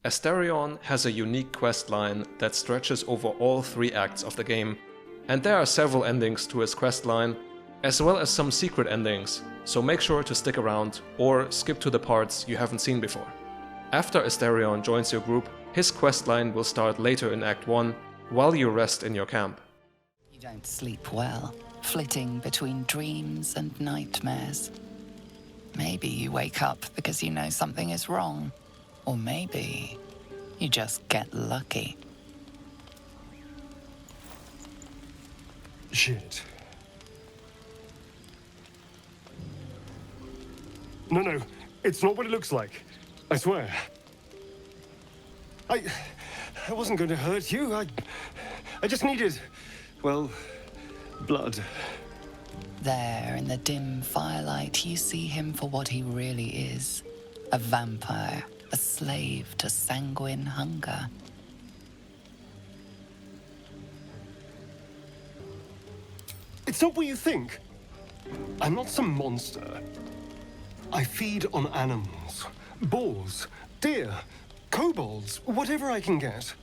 Astarion has a unique questline that stretches over all 3 acts of the game, and there are several endings to his questline, as well as some secret endings, so make sure to stick around or skip to the parts you haven't seen before. After Astarion joins your group, his questline will start later in Act 1 while you rest in your camp. You don't sleep well, flitting between dreams and nightmares. Maybe you wake up because you know something is wrong, or maybe you just get lucky. Shit. No, it's not what it looks like. I swear. I wasn't going to hurt you. I just needed, well, blood. There, in the dim firelight, you see him for what he really is. A vampire, a slave to sanguine hunger. It's not what you think. I'm not some monster. I feed on animals. Boars, deer, kobolds, whatever I can get.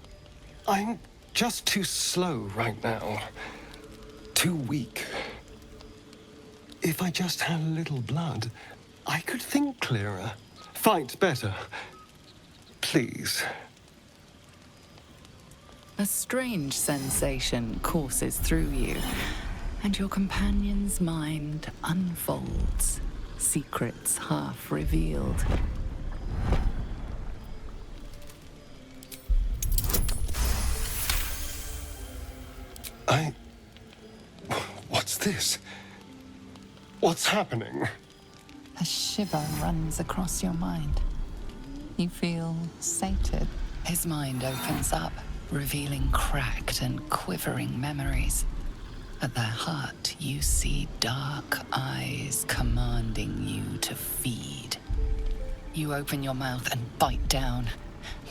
I'm just too slow right now. Too weak. If I just had a little blood, I could think clearer, fight better. Please. A strange sensation courses through you, and your companion's mind unfolds, secrets half revealed. What's this? What's happening? A shiver runs across your mind. You feel sated. His mind opens up, revealing cracked and quivering memories. At their heart, you see dark eyes commanding you to feed. You open your mouth and bite down,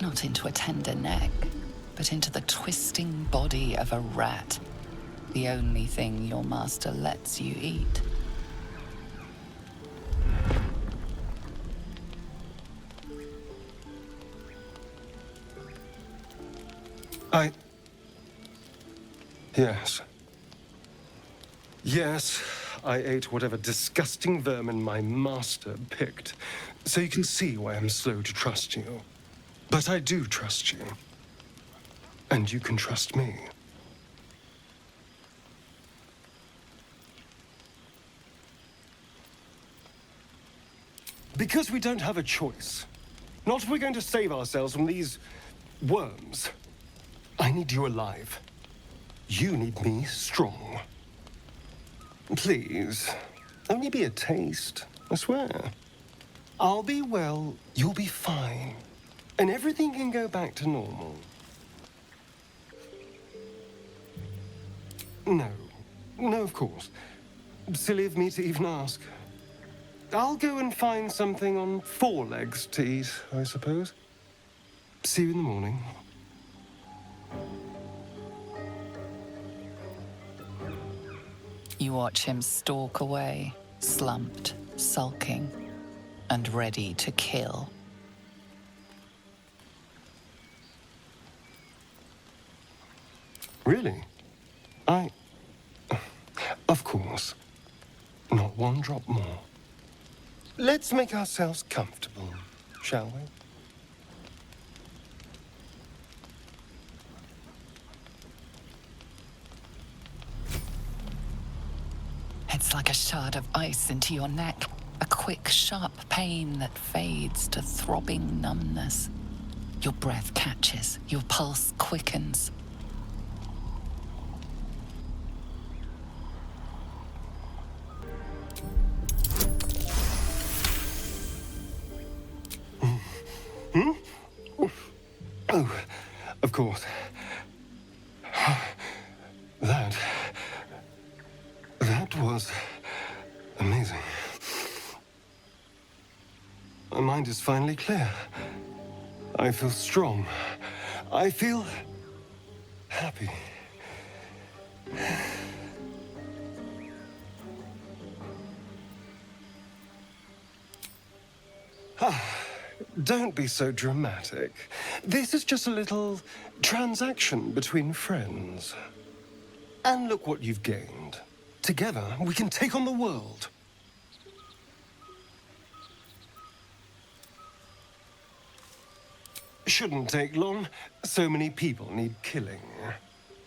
not into a tender neck, but into the twisting body of a rat, the only thing your master lets you eat. Yes, I ate whatever disgusting vermin my master picked, so you can see why I'm slow to trust you. But I do trust you. And you can trust me. Because we don't have a choice. Not if we're going to save ourselves from these worms. I need you alive. You need me strong. Please, only be a taste, I swear. I'll be well, you'll be fine. And everything can go back to normal. No, of course. Silly of me to even ask. I'll go and find something on 4 legs to eat, I suppose. See you in the morning. You watch him stalk away, slumped, sulking, and ready to kill. Really? Of course. Not one drop more. Let's make ourselves comfortable, shall we? It's like a shard of ice into your neck, a quick, sharp pain that fades to throbbing numbness. Your breath catches, your pulse quickens. Oh, of course. That was amazing. My mind is finally clear. I feel strong. I feel happy. don't be so dramatic. This is just a little transaction between friends. And look what you've gained. Together, we can take on the world. Shouldn't take long. So many people need killing.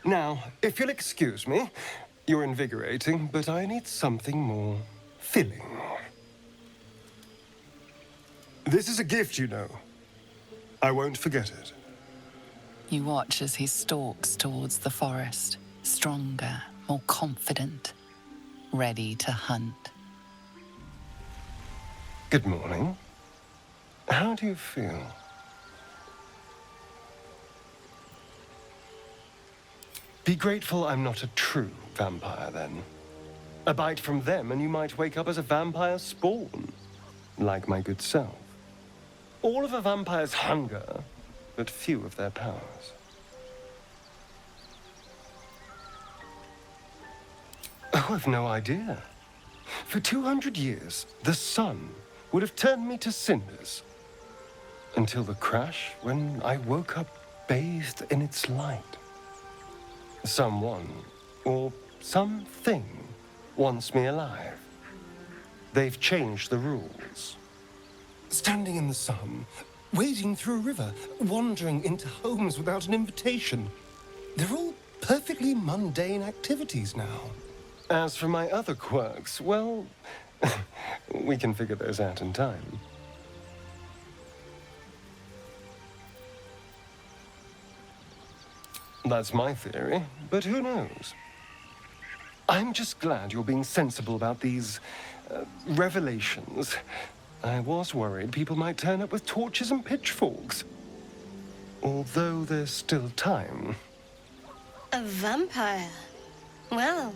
Now, if you'll excuse me, you're invigorating, but I need something more filling. This is a gift, you know. I won't forget it. You watch as he stalks towards the forest, stronger, more confident, ready to hunt. Good morning. How do you feel? Be grateful I'm not a true vampire, then. A bite from them and you might wake up as a vampire spawn, like my good self. All of a vampire's hunger, but few of their powers. Oh, I've no idea. For 200 years, the sun would have turned me to cinders. Until the crash, when I woke up bathed in its light. Someone, or something, wants me alive. They've changed the rules. Standing in the sun, wading through a river, wandering into homes without an invitation. They're all perfectly mundane activities now. As for my other quirks, well, we can figure those out in time. That's my theory, but who knows? I'm just glad you're being sensible about these revelations. I was worried people might turn up with torches and pitchforks. Although there's still time. A vampire? Well,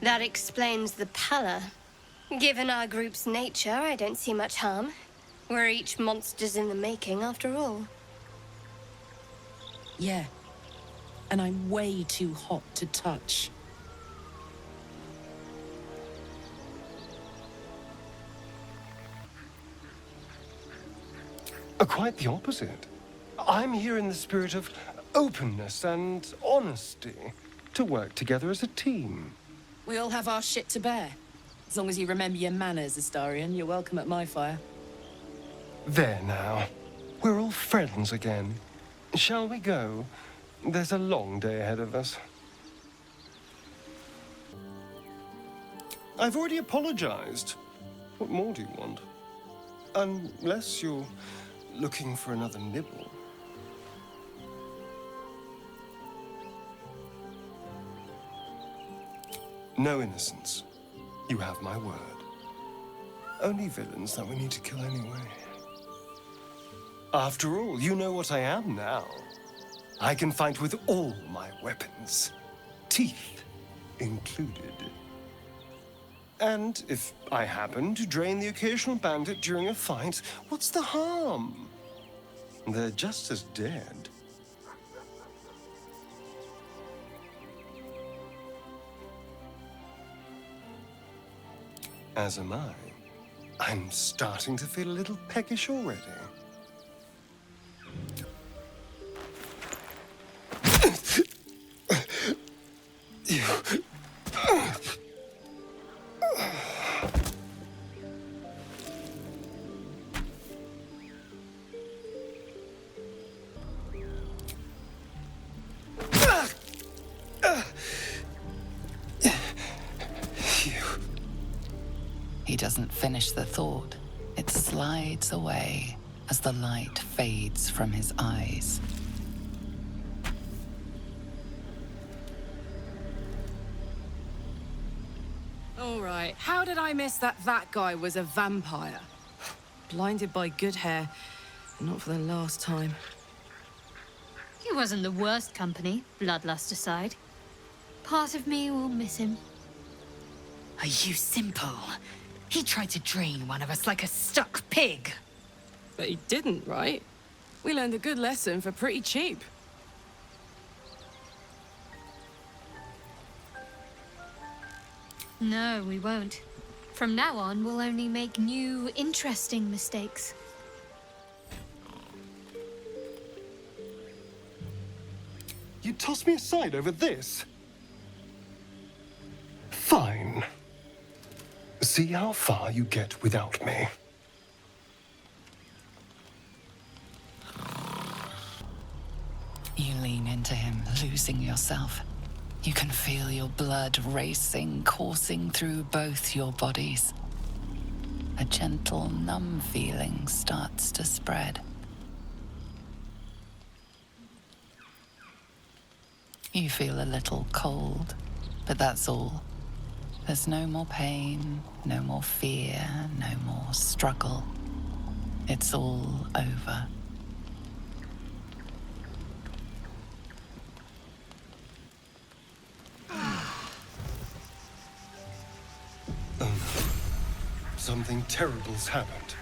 that explains the pallor. Given our group's nature, I don't see much harm. We're each monsters in the making, after all. Yeah. And I'm way too hot to touch. Quite the opposite. I'm here in the spirit of openness and honesty to work together as a team. We all have our shit to bear. As long as you remember your manners, Astarion, you're welcome at my fire. There now. We're all friends again. Shall we go? There's a long day ahead of us. I've already apologized. What more do you want? Unless you're looking for another nibble. No innocence. You have my word. Only villains that we need to kill anyway. After all, you know what I am now. I can fight with all my weapons, teeth included. And if I happen to drain the occasional bandit during a fight, what's the harm? They're just as dead. As am I. I'm starting to feel a little peckish already. He doesn't finish the thought. It slides away as the light fades from his eyes. All right, how did I miss that guy was a vampire? Blinded by good hair, not for the last time. He wasn't the worst company, bloodlust aside. Part of me will miss him. Are you simple? He tried to drain one of us like a stuck pig. But he didn't, right? We learned a good lesson for pretty cheap. No, we won't. From now on, we'll only make new, interesting mistakes. You toss me aside over this? Fine. See how far you get without me. You lean into him, losing yourself. You can feel your blood racing, coursing through both your bodies. A gentle, numb feeling starts to spread. You feel a little cold, but that's all. There's no more pain, no more fear, no more struggle. It's all over. Something terrible's happened.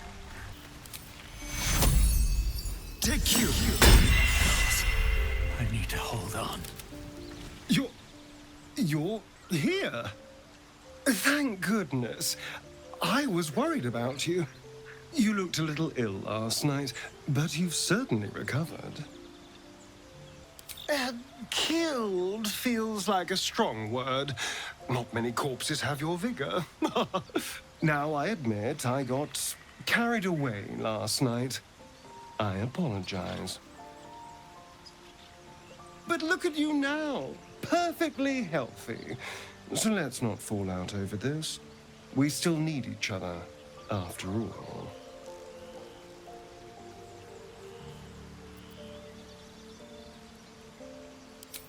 Take you! I need to hold on. You're here? Thank goodness. I was worried about you. You looked a little ill last night, but you've certainly recovered. Killed feels like a strong word. Not many corpses have your vigor. Now, I admit I got carried away last night. I apologize. But look at you now, perfectly healthy. So let's not fall out over this. We still need each other, after all.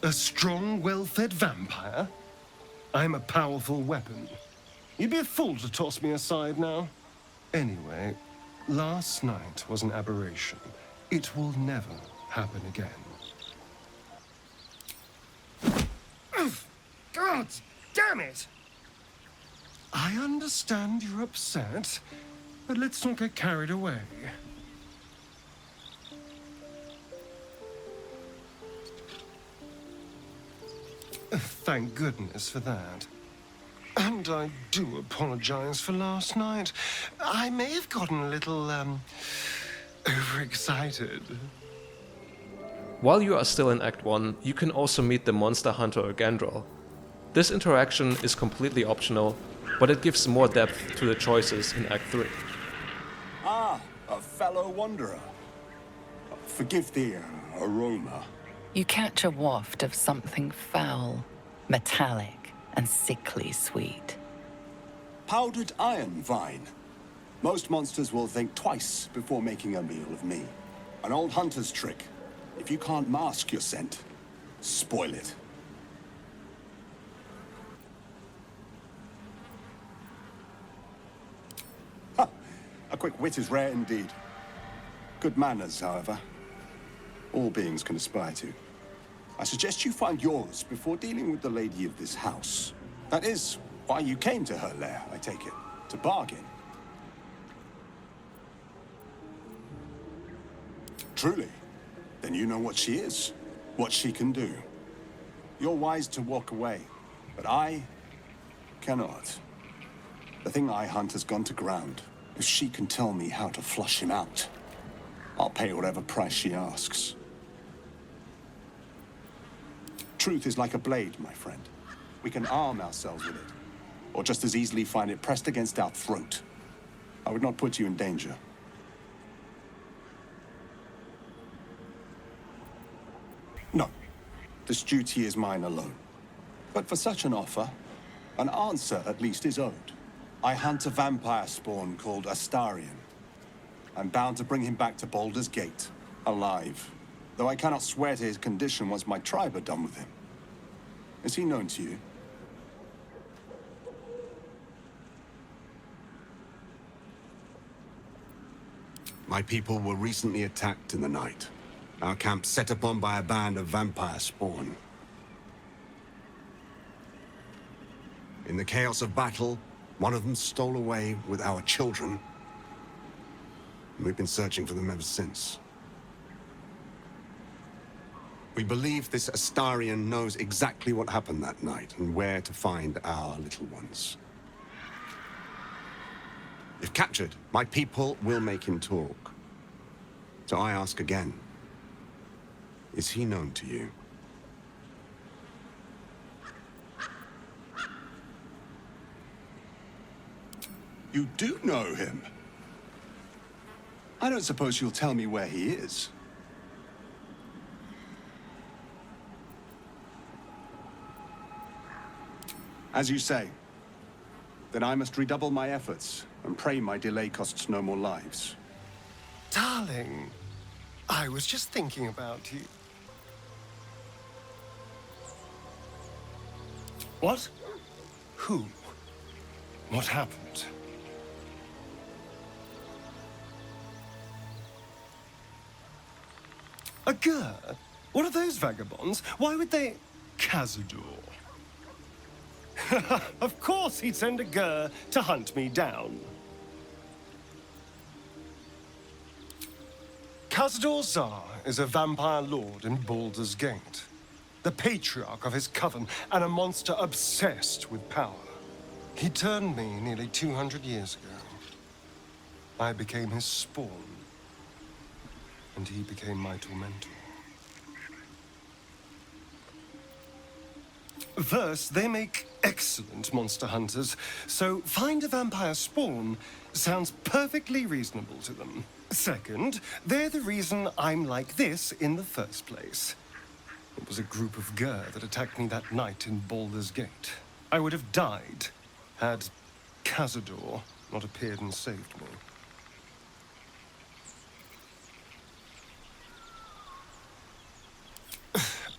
A strong, well-fed vampire? I'm a powerful weapon. You'd be a fool to toss me aside now. Anyway, last night was an aberration. It will never happen again. God damn it! I understand you're upset, but let's not get carried away. Thank goodness for that. And I do apologize for last night. I may have gotten a little, overexcited. While you are still in Act 1, you can also meet the monster hunter Gandrel. This interaction is completely optional, but it gives more depth to the choices in Act 3. Ah, a fellow wanderer. Forgive the aroma. You catch a waft of something foul, metallic, and sickly sweet. Powdered iron vine. Most monsters will think twice before making a meal of me. An old hunter's trick. If you can't mask your scent, spoil it. Ha! A quick wit is rare indeed. Good manners, however, all beings can aspire to. I suggest you find yours before dealing with the lady of this house. That is why you came to her lair, I take it, to bargain. Truly? Then you know what she is, what she can do. You're wise to walk away, but I cannot. The thing I hunt has gone to ground. If she can tell me how to flush him out, I'll pay whatever price she asks. Truth is like a blade, my friend. We can arm ourselves with it, or just as easily find it pressed against our throat. I would not put you in danger. No, this duty is mine alone. But for such an offer, an answer at least is owed. I hunt a vampire spawn called Astarion. I'm bound to bring him back to Baldur's Gate, alive. Though I cannot swear to his condition once my tribe are done with him. Is he known to you? My people were recently attacked in the night. Our camp set upon by a band of vampire spawn. In the chaos of battle, one of them stole away with our children. And we've been searching for them ever since. We believe this Astarion knows exactly what happened that night and where to find our little ones. If captured, my people will make him talk. So I ask again, is he known to you? You do know him? I don't suppose you'll tell me where he is. As you say, then I must redouble my efforts and pray my delay costs no more lives. Darling, I was just thinking about you. What? Who? What happened? A Gur? What are those vagabonds? Why would they... Cazador. Of course he'd send a Gur to hunt me down. Cazador Tsar is a vampire lord in Baldur's Gate, the patriarch of his coven and a monster obsessed with power. He turned me nearly 200 years ago. I became his spawn, and he became my tormentor. First, they make excellent monster hunters, so find a vampire spawn sounds perfectly reasonable to them. Second, they're the reason I'm like this in the first place. It was a group of Gur that attacked me that night in Baldur's Gate. I would have died had Cazador not appeared and saved me.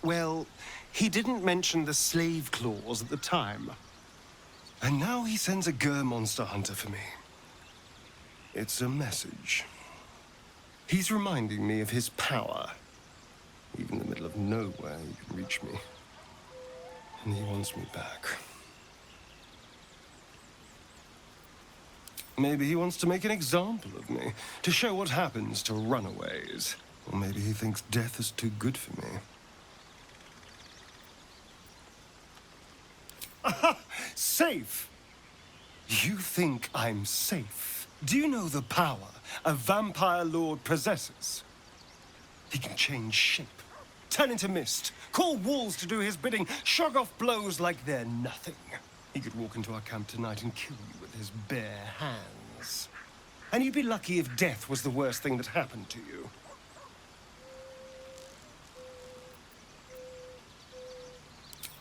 Well, he didn't mention the slave clause at the time. And now he sends a Gur monster hunter for me. It's a message. He's reminding me of his power. Even in the middle of nowhere, he can reach me. And he wants me back. Maybe he wants to make an example of me, to show what happens to runaways. Or maybe he thinks death is too good for me. Aha! Safe! You think I'm safe? Do you know the power a vampire lord possesses? He can change shape, turn into mist, call wolves to do his bidding, shrug off blows like they're nothing. He could walk into our camp tonight and kill you with his bare hands. And you'd be lucky if death was the worst thing that happened to you.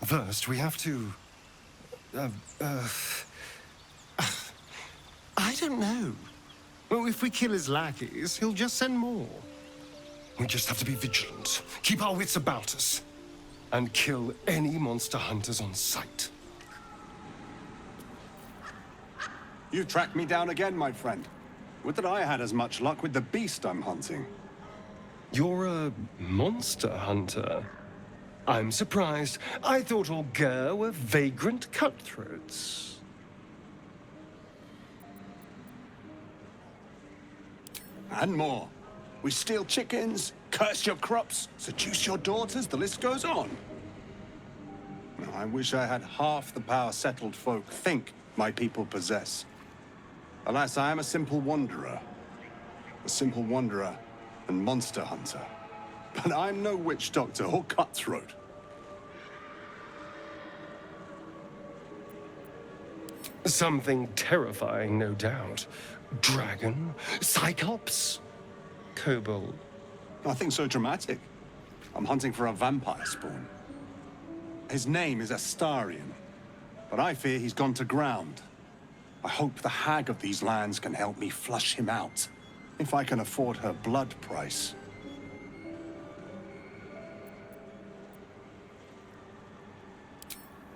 First, we have to... I don't know. Well, if we kill his lackeys, he'll just send more. We just have to be vigilant, keep our wits about us, and kill any monster hunters on sight. You tracked me down again, my friend. Would that I had as much luck with the beast I'm hunting. You're a monster hunter? I'm surprised. I thought all Gur were vagrant cutthroats. And more. We steal chickens, curse your crops, seduce your daughters, the list goes on. I wish I had half the power settled folk think my people possess. Alas, I am a simple wanderer. A simple wanderer and monster hunter. But I'm no witch doctor or cutthroat. Something terrifying, no doubt. Dragon? Cyclops? Kobold? Nothing so dramatic. I'm hunting for a vampire spawn. His name is Astarion, but I fear he's gone to ground. I hope the hag of these lands can help me flush him out, if I can afford her blood price.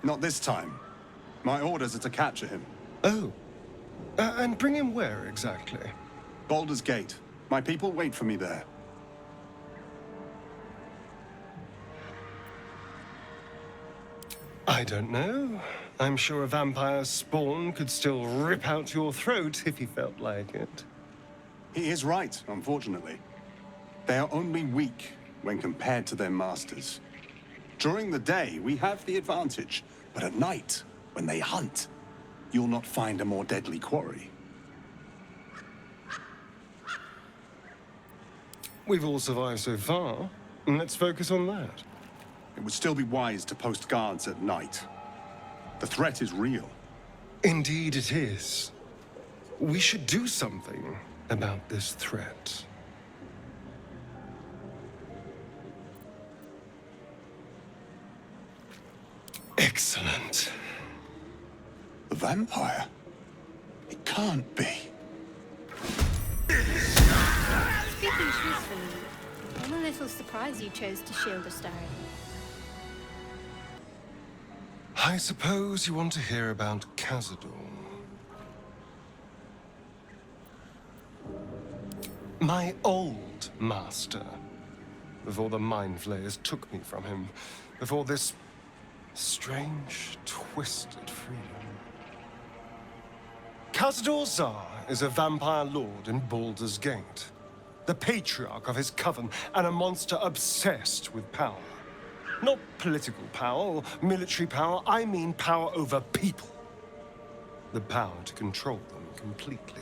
Not this time. My orders are to capture him. Oh. And bring him where, exactly? Baldur's Gate. My people wait for me there. I don't know. I'm sure a vampire spawn could still rip out your throat if he felt like it. He is right, unfortunately. They are only weak when compared to their masters. During the day, we have the advantage, but at night, when they hunt, you'll not find a more deadly quarry. We've all survived so far. Let's focus on that. It would still be wise to post guards at night. The threat is real. Indeed it is. We should do something about this threat. Excellent. The vampire? It can't be. Speaking truthfully, I'm a little surprised you chose to shield Astarion. I suppose you want to hear about Cazador. My old master. Before the Mind Flayers took me from him. Before this strange, twisted freedom. Cazador is a vampire lord in Baldur's Gate. The patriarch of his coven, and a monster obsessed with power. Not political power or military power, I mean power over people. The power to control them completely.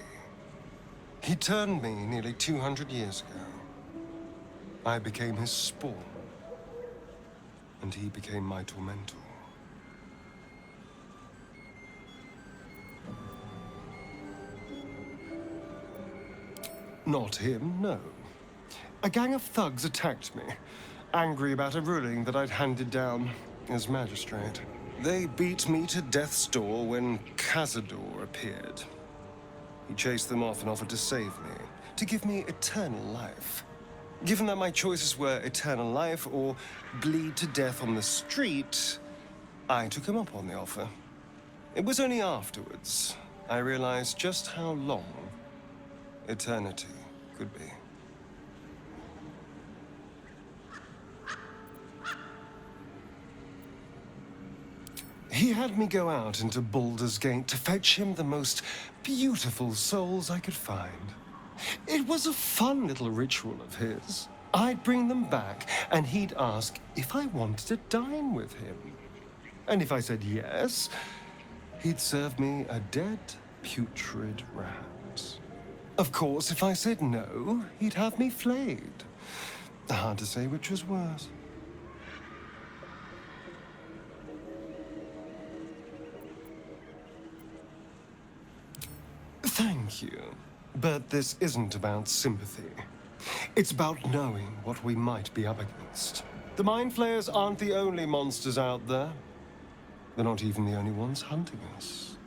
He turned me nearly 200 years ago. I became his spawn, and he became my tormentor. Not him, no. A gang of thugs attacked me, angry about a ruling that I'd handed down as magistrate. They beat me to death's door when Cazador appeared. He chased them off and offered to save me, to give me eternal life. Given that my choices were eternal life or bleed to death on the street, I took him up on the offer. It was only afterwards I realized just how long eternity could be. He had me go out into Baldur's Gate to fetch him the most beautiful souls I could find. It was a fun little ritual of his. I'd bring them back, and he'd ask if I wanted to dine with him. And if I said yes, he'd serve me a dead, putrid rat. Of course, if I said no, he'd have me flayed. Hard to say which was worse. Thank you. But this isn't about sympathy. It's about knowing what we might be up against. The Mind Flayers aren't the only monsters out there. They're not even the only ones hunting us.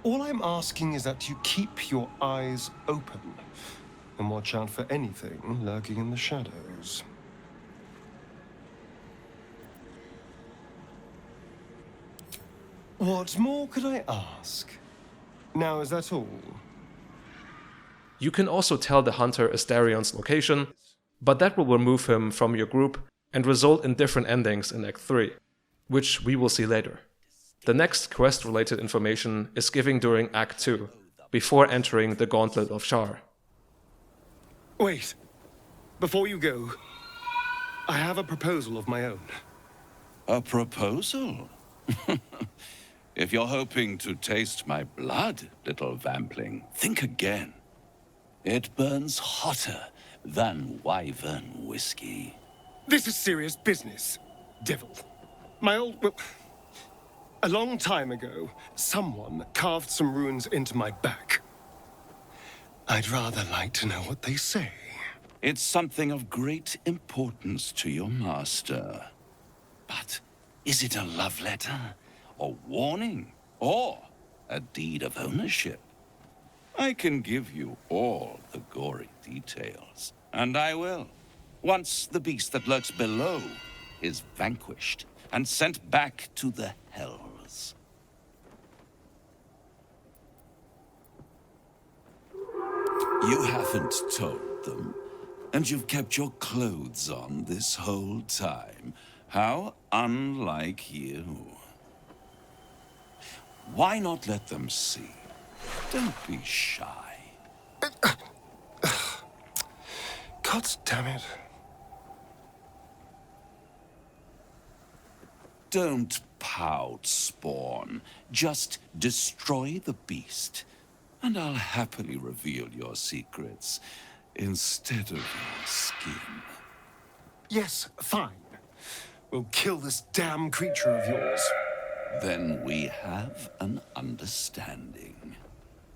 All I'm asking is that you keep your eyes open and watch out for anything lurking in the shadows. What more could I ask? Now, is that all? You can also tell the hunter Astarion's location, but that will remove him from your group and result in different endings in Act 3, which we will see later. The next quest-related information is given during Act 2, before entering the Gauntlet of Shar. Wait. Before you go, I have a proposal of my own. A proposal? If you're hoping to taste my blood, little vampling, think again. It burns hotter than wyvern whiskey. This is serious business, devil. Well, a long time ago, someone carved some runes into my back. I'd rather like to know what they say. It's something of great importance to your master. But is it a love letter, a warning, or a deed of ownership? I can give you all the gory details, and I will, once the beast that lurks below is vanquished and sent back to the hells. You haven't told them, and you've kept your clothes on this whole time. How unlike you. Why not let them see? Don't be shy. God damn it. Don't pout, Spawn. Just destroy the beast, and I'll happily reveal your secrets instead of your skin. Yes, fine. We'll kill this damn creature of yours. Then we have an understanding.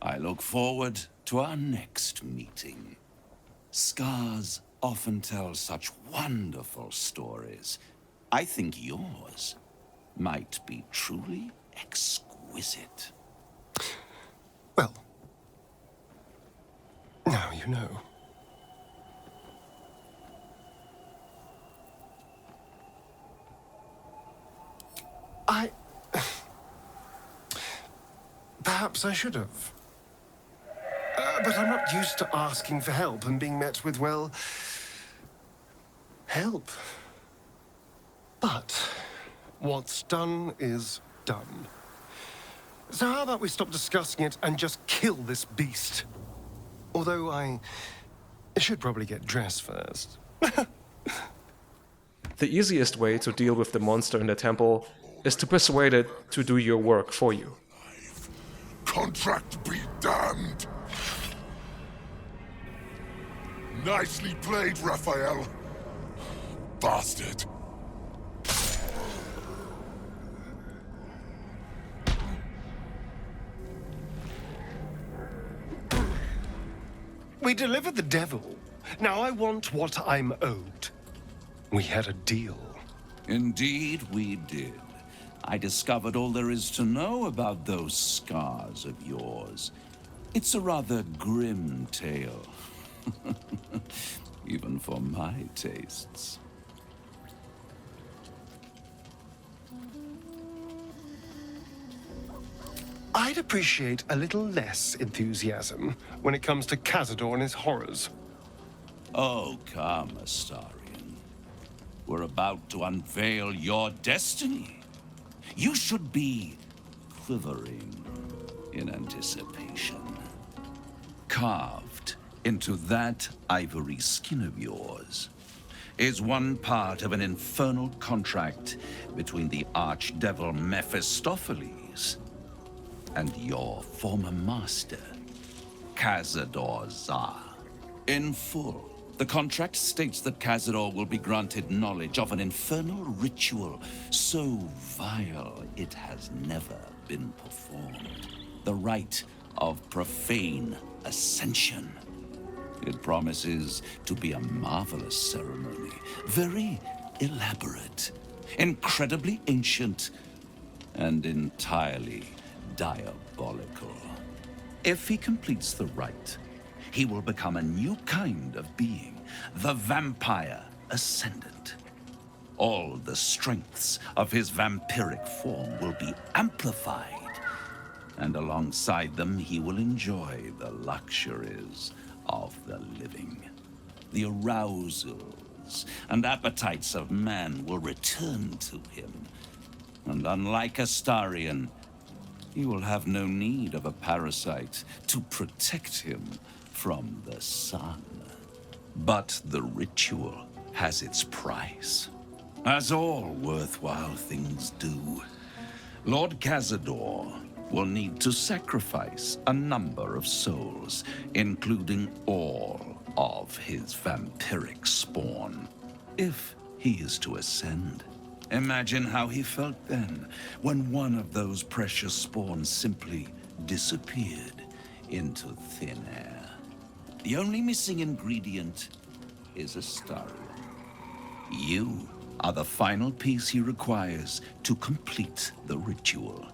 I look forward to our next meeting. Scars often tell such wonderful stories. I think yours might be truly exquisite. Well, now you know. Perhaps I should have. But I'm not used to asking for help and being met with, well, help. But what's done is done. So how about we stop discussing it and just kill this beast? Although I should probably get dressed first. The easiest way to deal with the monster in the temple is to persuade it to do your work for you. Contract be damned! Nicely played, Raphael. Bastard. We delivered the devil. Now I want what I'm owed. We had a deal. Indeed, we did. I discovered all there is to know about those scars of yours. It's a rather grim tale. Even for my tastes. I'd appreciate a little less enthusiasm when it comes to Cazador and his horrors. Oh, come, Astarion. We're about to unveil your destiny. You should be quivering in anticipation. Carved into that ivory skin of yours is one part of an infernal contract between the archdevil Mephistopheles and your former master, Cazador Zar. In full, the contract states that Cazador will be granted knowledge of an infernal ritual so vile it has never been performed. The rite of profane ascension. It promises to be a marvelous ceremony, very elaborate, incredibly ancient, and entirely diabolical. If he completes the rite, he will become a new kind of being, the Vampire Ascendant. All the strengths of his vampiric form will be amplified, and alongside them he will enjoy the luxuries of the living. The arousals and appetites of man will return to him, and unlike Astarion, he will have no need of a parasite to protect him from the sun. But the ritual has its price, as all worthwhile things do. Lord Cazador will need to sacrifice a number of souls, including all of his vampiric spawn, if he is to ascend. Imagine how he felt then, when one of those precious spawns simply disappeared into thin air. The only missing ingredient is Astarion. You are the final piece he requires to complete the ritual.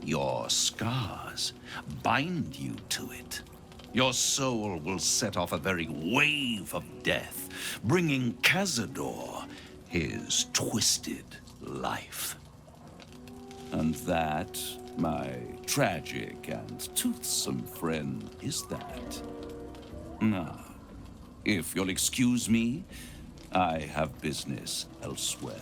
Your scars bind you to it. Your soul will set off a very wave of death, bringing Cazador his twisted life. And that, my tragic and toothsome friend, is that. Now, if you'll excuse me, I have business elsewhere.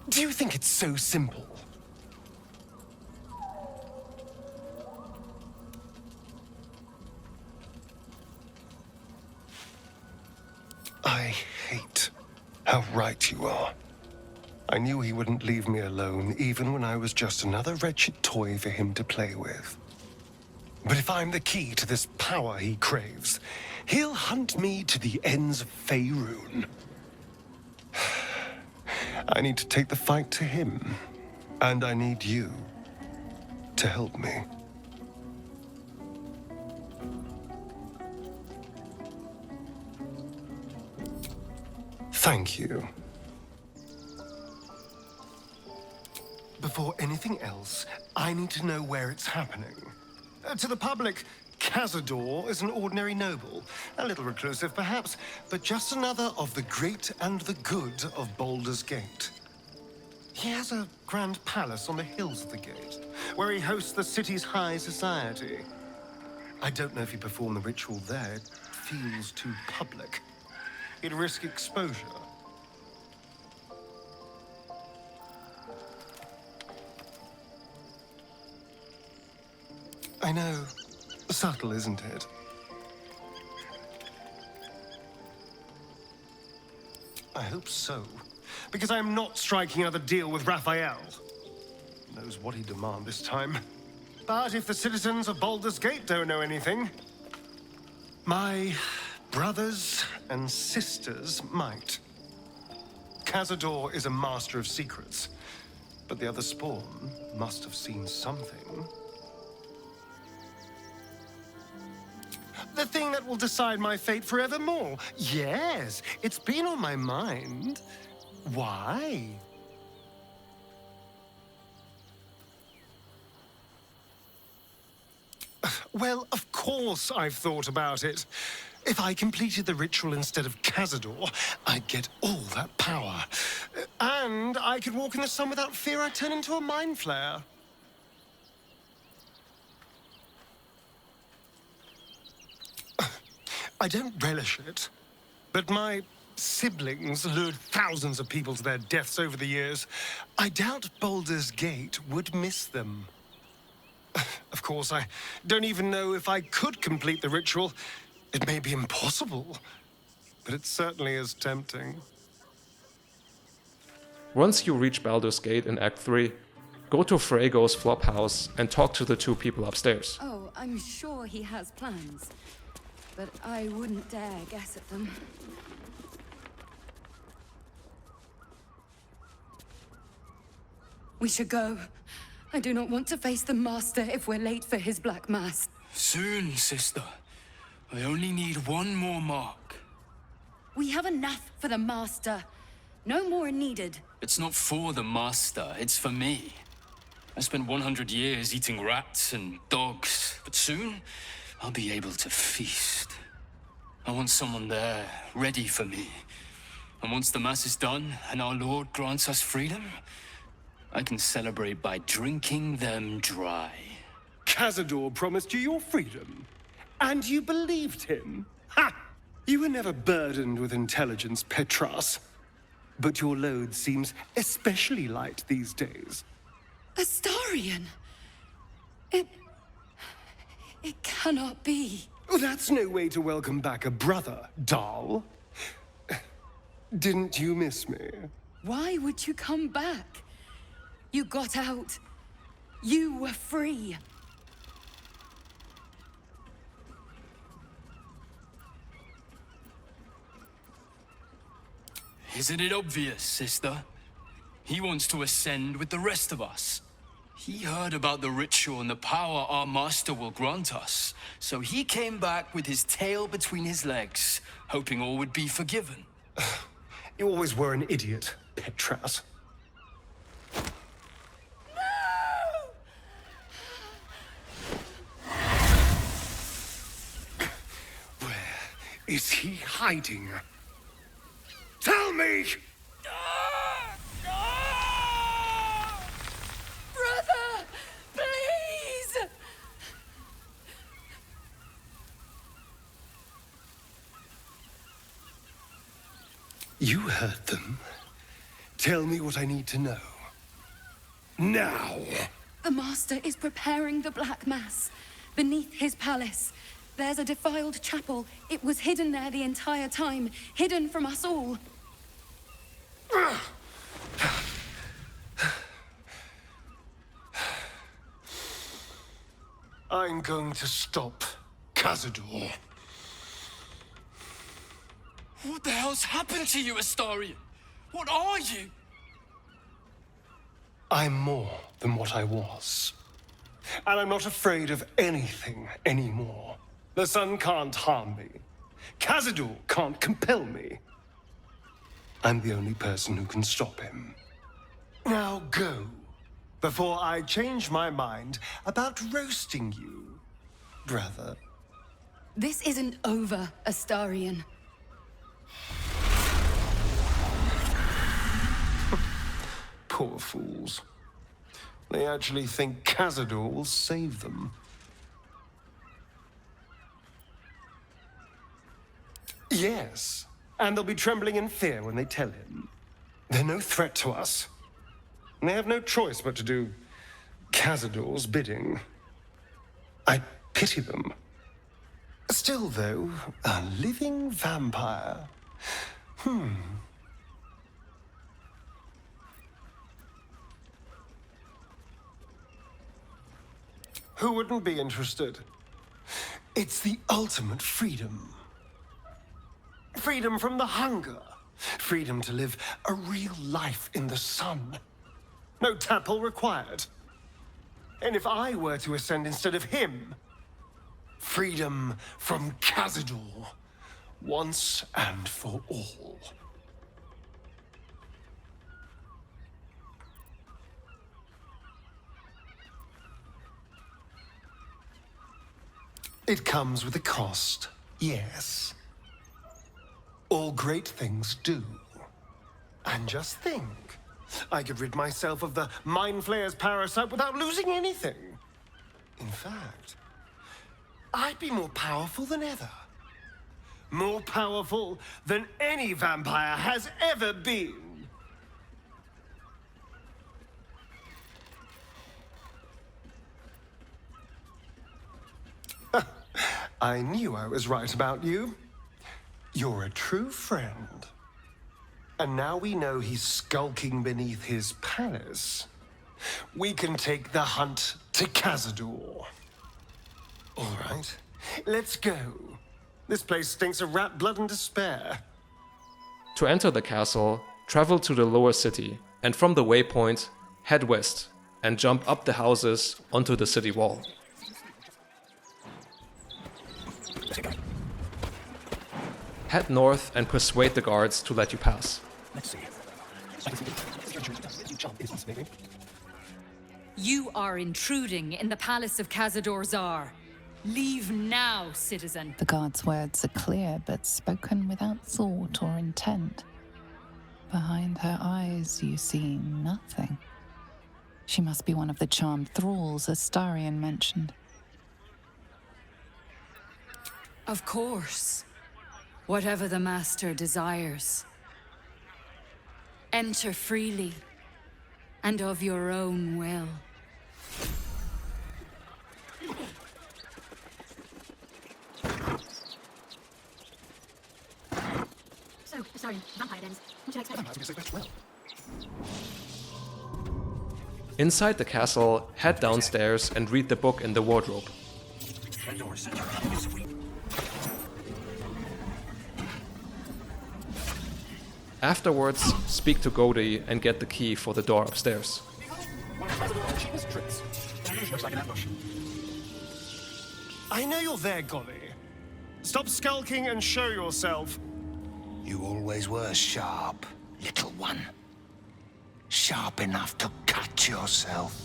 Do you think it's so simple? I hate how right you are. I knew he wouldn't leave me alone, even when I was just another wretched toy for him to play with. But if I'm the key to this power he craves, he'll hunt me to the ends of Faerun. I need to take the fight to him, and I need you to help me. Thank you. Before anything else, I need to know where it's happening. To the public, Cazador is an ordinary noble. A little reclusive, perhaps, but just another of the great and the good of Baldur's Gate. He has a grand palace on the hills of the gate, where he hosts the city's high society. I don't know if he performed the ritual there. It feels too public. He'd risk exposure. I know. Subtle, isn't it? I hope so. Because I'm not striking another deal with Raphael. Knows what he'd demand this time. But if the citizens of Baldur's Gate don't know anything, my brothers and sisters might. Cazador is a master of secrets, but the other spawn must have seen something. The thing that will decide my fate forevermore. Yes, it's been on my mind. Why? Well, of course I've thought about it. If I completed the ritual instead of Cazador, I'd get all that power. And I could walk in the sun without fear I'd turn into a mind flare. I don't relish it, but my siblings lured thousands of people to their deaths over the years. I doubt Baldur's Gate would miss them. Of course, I don't even know if I could complete the ritual. It may be impossible, but it certainly is tempting. Once you reach Baldur's Gate in Act 3, go to Fraygo's Flophouse and talk to the two people upstairs. Oh, I'm sure he has plans, but I wouldn't dare guess at them. We should go. I do not want to face the Master if we're late for his Black Mass. Soon, sister. I only need one more mark. We have enough for the Master. No more needed. It's not for the Master, it's for me. I spent 100 years eating rats and dogs, but soon I'll be able to feast. I want someone there, ready for me. And once the Mass is done and our Lord grants us freedom, I can celebrate by drinking them dry. Cazador promised you your freedom, and you believed him? Ha! You were never burdened with intelligence, Petras. But your load seems especially light these days. Astarion! It cannot be. Well, that's no way to welcome back a brother, doll. Didn't you miss me? Why would you come back? You got out. You were free. Isn't it obvious, sister? He wants to ascend with the rest of us. He heard about the ritual and the power our master will grant us, so he came back with his tail between his legs, hoping all would be forgiven. You always were an idiot, Petras. Where is he hiding? Tell me! Brother! Please! You heard them. Tell me what I need to know. Now! The Master is preparing the Black Mass. Beneath his palace, there's a defiled chapel. It was hidden there the entire time, hidden from us all. I I'm going to stop Cazador. What the hell's happened to you, Astarion? What are you? I'm more than what I was. And I'm not afraid of anything anymore. The sun can't harm me. Cazador can't compel me. I'm the only person who can stop him. Now go, before I change my mind about roasting you, brother. This isn't over, Astarion. Poor fools. They actually think Cazador will save them. Yes, and they'll be trembling in fear when they tell him. They're no threat to us. And they have no choice but to do Cazador's bidding. I pity them. Still, though, a living vampire. Who wouldn't be interested? It's the ultimate freedom. Freedom from the hunger. Freedom to live a real life in the sun. No temple required. And if I were to ascend instead of him, freedom from Cazador, once and for all. It comes with a cost, yes. All great things do. And just think, I could rid myself of the Mind Flayer's parasite without losing anything. In fact, I'd be more powerful than ever. More powerful than any vampire has ever been. I knew I was right about you. You're a true friend. And now we know he's skulking beneath his palace. We can take the hunt to Cazador. All right, let's go. This place stinks of rat blood and despair. To enter the castle, travel to the lower city, and from the waypoint, head west and jump up the houses onto the city wall. Head north and persuade the guards to let you pass. Let's see. You are intruding in the palace of Cazador Czar. Leave now, citizen. The guard's words are clear, but spoken without thought or intent. Behind her eyes, you see nothing. She must be one of the charmed thralls Astarion mentioned. Of course. Whatever the master desires. Enter freely, and of your own will. So, sorry, vampire dens. What should I expect? Inside the castle, head downstairs and read the book in the wardrobe. Afterwards, speak to Godi and get the key for the door upstairs. I know you're there, Godi. Stop skulking and show yourself. You always were sharp, little one. Sharp enough to cut yourself.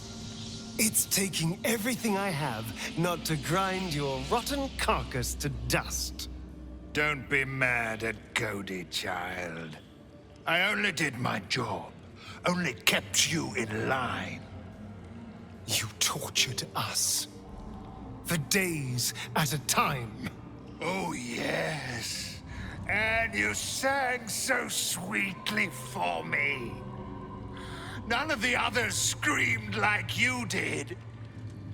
It's taking everything I have not to grind your rotten carcass to dust. Don't be mad at Godi, child. I only did my job. Only kept you in line. You tortured us. For days at a time. Oh, yes. And you sang so sweetly for me. None of the others screamed like you did.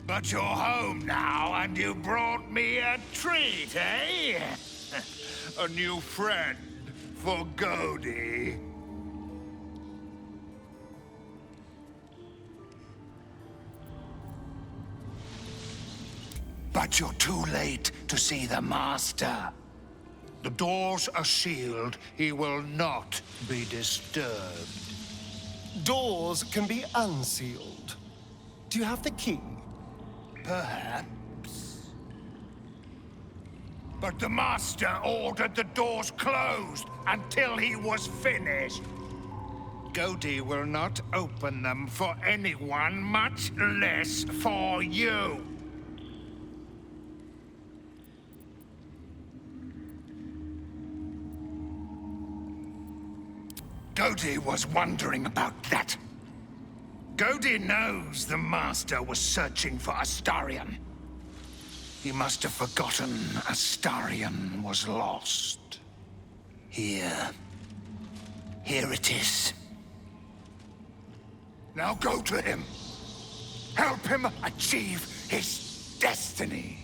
But you're home now, and you brought me a treat, eh? A new friend for Godi. But you're too late to see the Master. The doors are sealed. He will not be disturbed. Doors can be unsealed. Do you have the key? Perhaps. But the Master ordered the doors closed until he was finished. Godi will not open them for anyone, much less for you. Godi was wondering about that. Godi knows the Master was searching for Astarion. He must have forgotten Astarion was lost. Here it is. Now go to him. Help him achieve his destiny.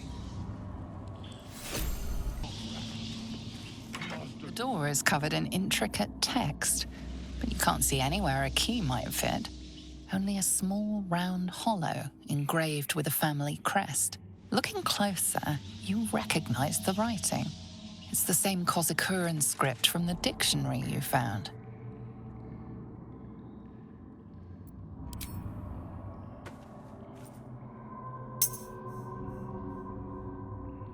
The door is covered in intricate text, but you can't see anywhere a key might fit. Only a small round hollow engraved with a family crest. Looking closer, you recognize the writing. It's the same Kozakuran script from the dictionary you found.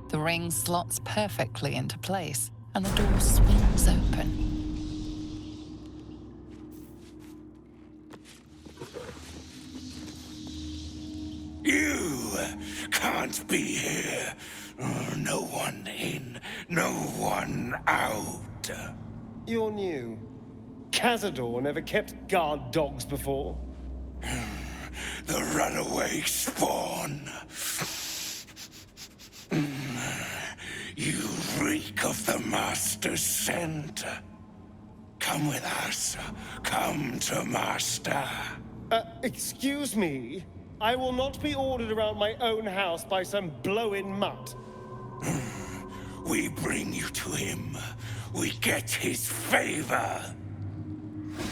The ring slots perfectly into place, and the door swings open. You can't be here. No one in, no one out. You're new. Cazador never kept guard dogs before. The runaway spawn. You reek of the Master's scent. Come with us. Come to Master. Excuse me? I will not be ordered around my own house by some blow-in mutt. We bring you to him. We get his favor.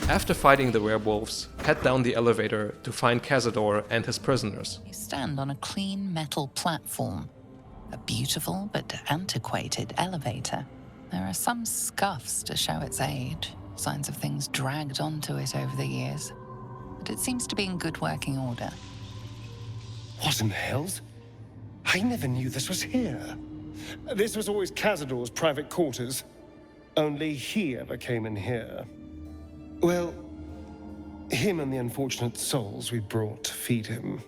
After fighting the werewolves, head down the elevator to find Cazador and his prisoners. You stand on a clean metal platform. A beautiful but antiquated elevator. There are some scuffs to show its age, signs of things dragged onto it over the years. But it seems to be in good working order. What in the hells? I never knew this was here. This was always Cazador's private quarters. Only he ever came in here. Well, him and the unfortunate souls we brought to feed him.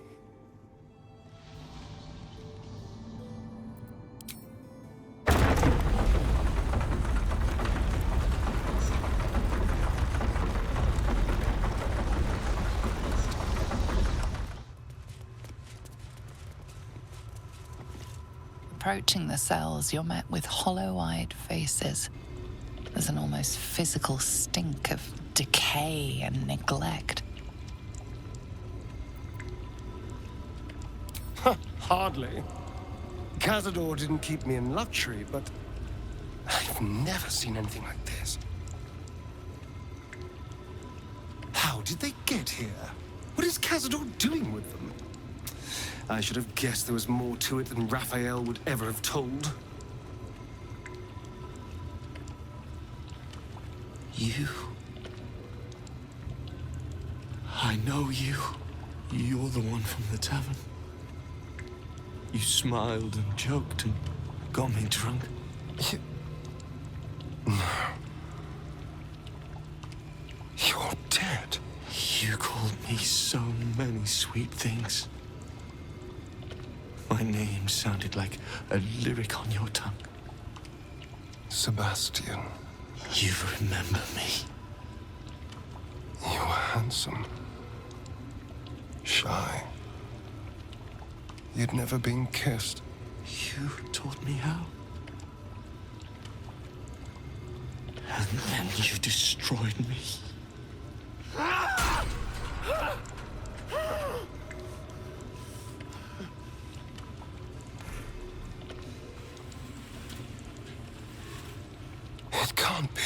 Approaching the cells, you're met with hollow-eyed faces. There's an almost physical stink of decay and neglect. Hardly. Cazador didn't keep me in luxury, but I've never seen anything like this. How did they get here? What is Cazador doing with them? I should have guessed there was more to it than Raphael would ever have told. You. I know you. You're the one from the tavern. You smiled and joked and got me drunk. No. You're dead. You called me so many sweet things. My name sounded like a lyric on your tongue. Sebastian. You remember me. You were handsome. Shy. You'd never been kissed. You taught me how. And then you destroyed me. It can't be.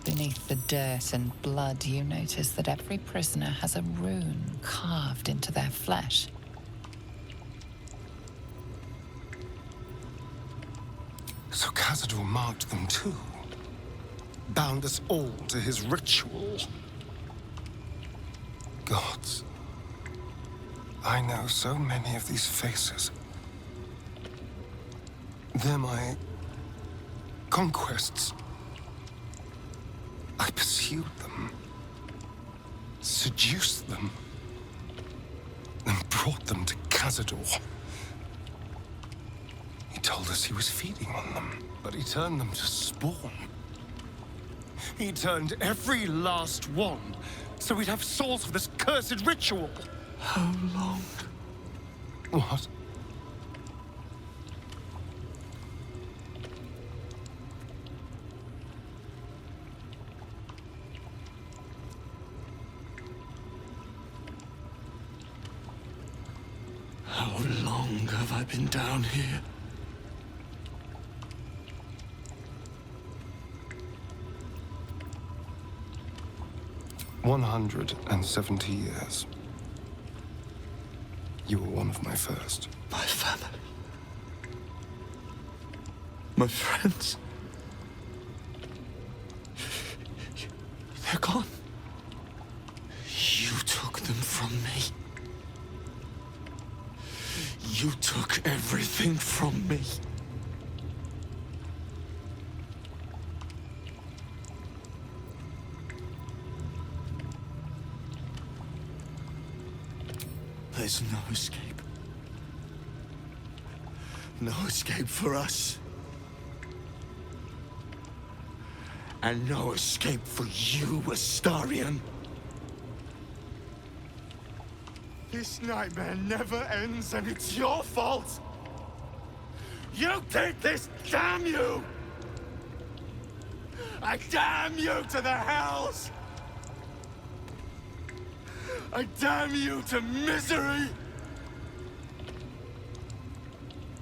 Beneath the dirt and blood, you notice that every prisoner has a rune carved into their flesh. Cazador marked them too. Bound us all to his ritual. Gods. I know so many of these faces. They're my conquests. I pursued them, seduced them, and brought them to Cazador. He told us he was feeding on them, but he turned them to spawn. He turned every last one, so we'd have souls for this cursed ritual. How long? What? How long have I been down here? "170 years. You were one of my first. My family. My friends. They're gone. You took them from me. You took everything from me. There's no escape. No escape for us. And no escape for you, Astarion. This nightmare never ends, and it's your fault! You did this, damn you! I damn you to the hells! I damn you to misery!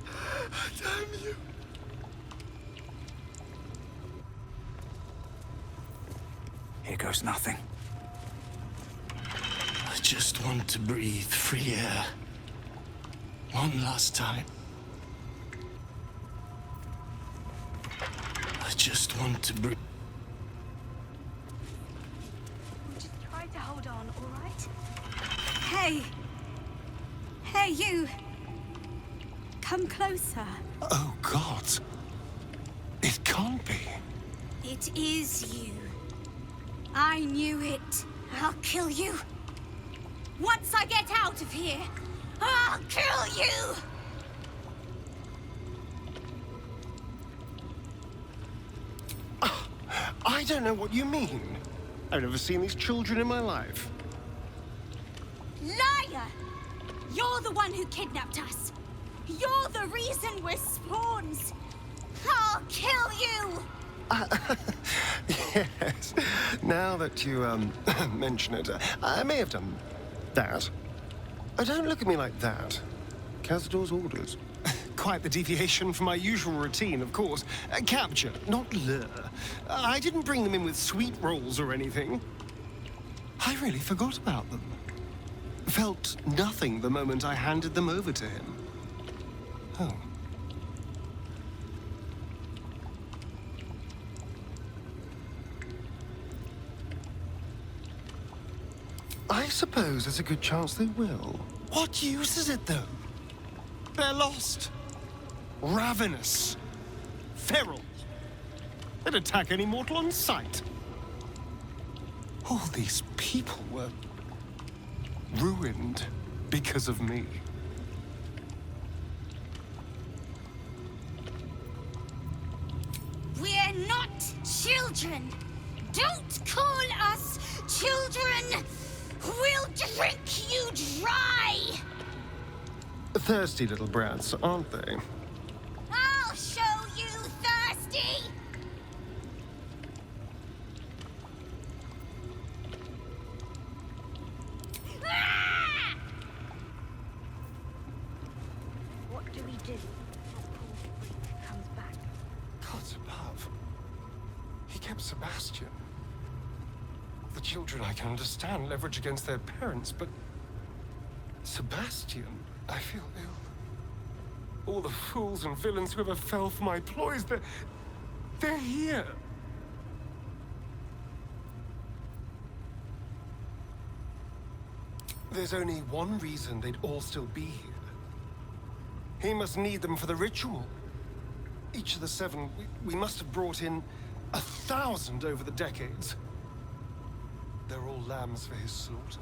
I damn you! Here goes nothing. I just want to breathe free air. One last time. I just want to breathe. Just try to hold on, all right? Hey! Hey, you! Come closer. Oh, God. It can't be. It is you. I knew it. I'll kill you. Once I get out of here, I'll kill you! I don't know what you mean. I've never seen these children in my life. Liar! You're the one who kidnapped us. You're the reason we're spawns. I'll kill you! Yes. Now that you, mention it, I may have done that. Don't look at me like that. Cazador's orders. Quite the deviation from my usual routine, of course. Capture, not lure. I didn't bring them in with sweet rolls or anything. I really forgot about them. Felt nothing the moment I handed them over to him. Oh. I suppose there's a good chance they will. What use is it, though? They're lost. Ravenous. Feral. They'd attack any mortal on sight. All these people were ruined because of me. We're not children. Don't call us children. We'll drink you dry. Thirsty little brats, aren't they? I'll show you thirsty. Ah! What do we do? Comes back. Gods above. He kept Sebastian. The children I can understand leverage against their parents, but Sebastian, I feel ill. All the fools and villains who ever fell for my ploys, They're here. There's only one reason they'd all still be here. He must need them for the ritual. Each of the 7, we must have brought in 1,000 over the decades. They're all lambs for his slaughter.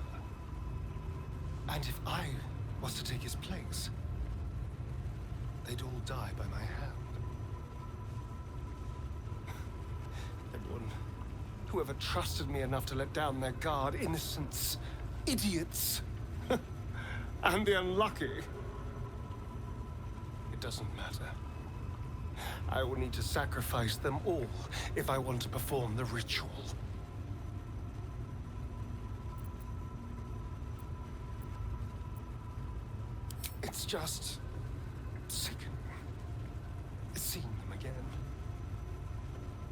And if I was to take his place, they'd all die by my hand. Everyone, whoever trusted me enough to let down their guard, innocents, idiots, and the unlucky. It doesn't matter. I will need to sacrifice them all if I want to perform the ritual. It's just sickening seeing them again.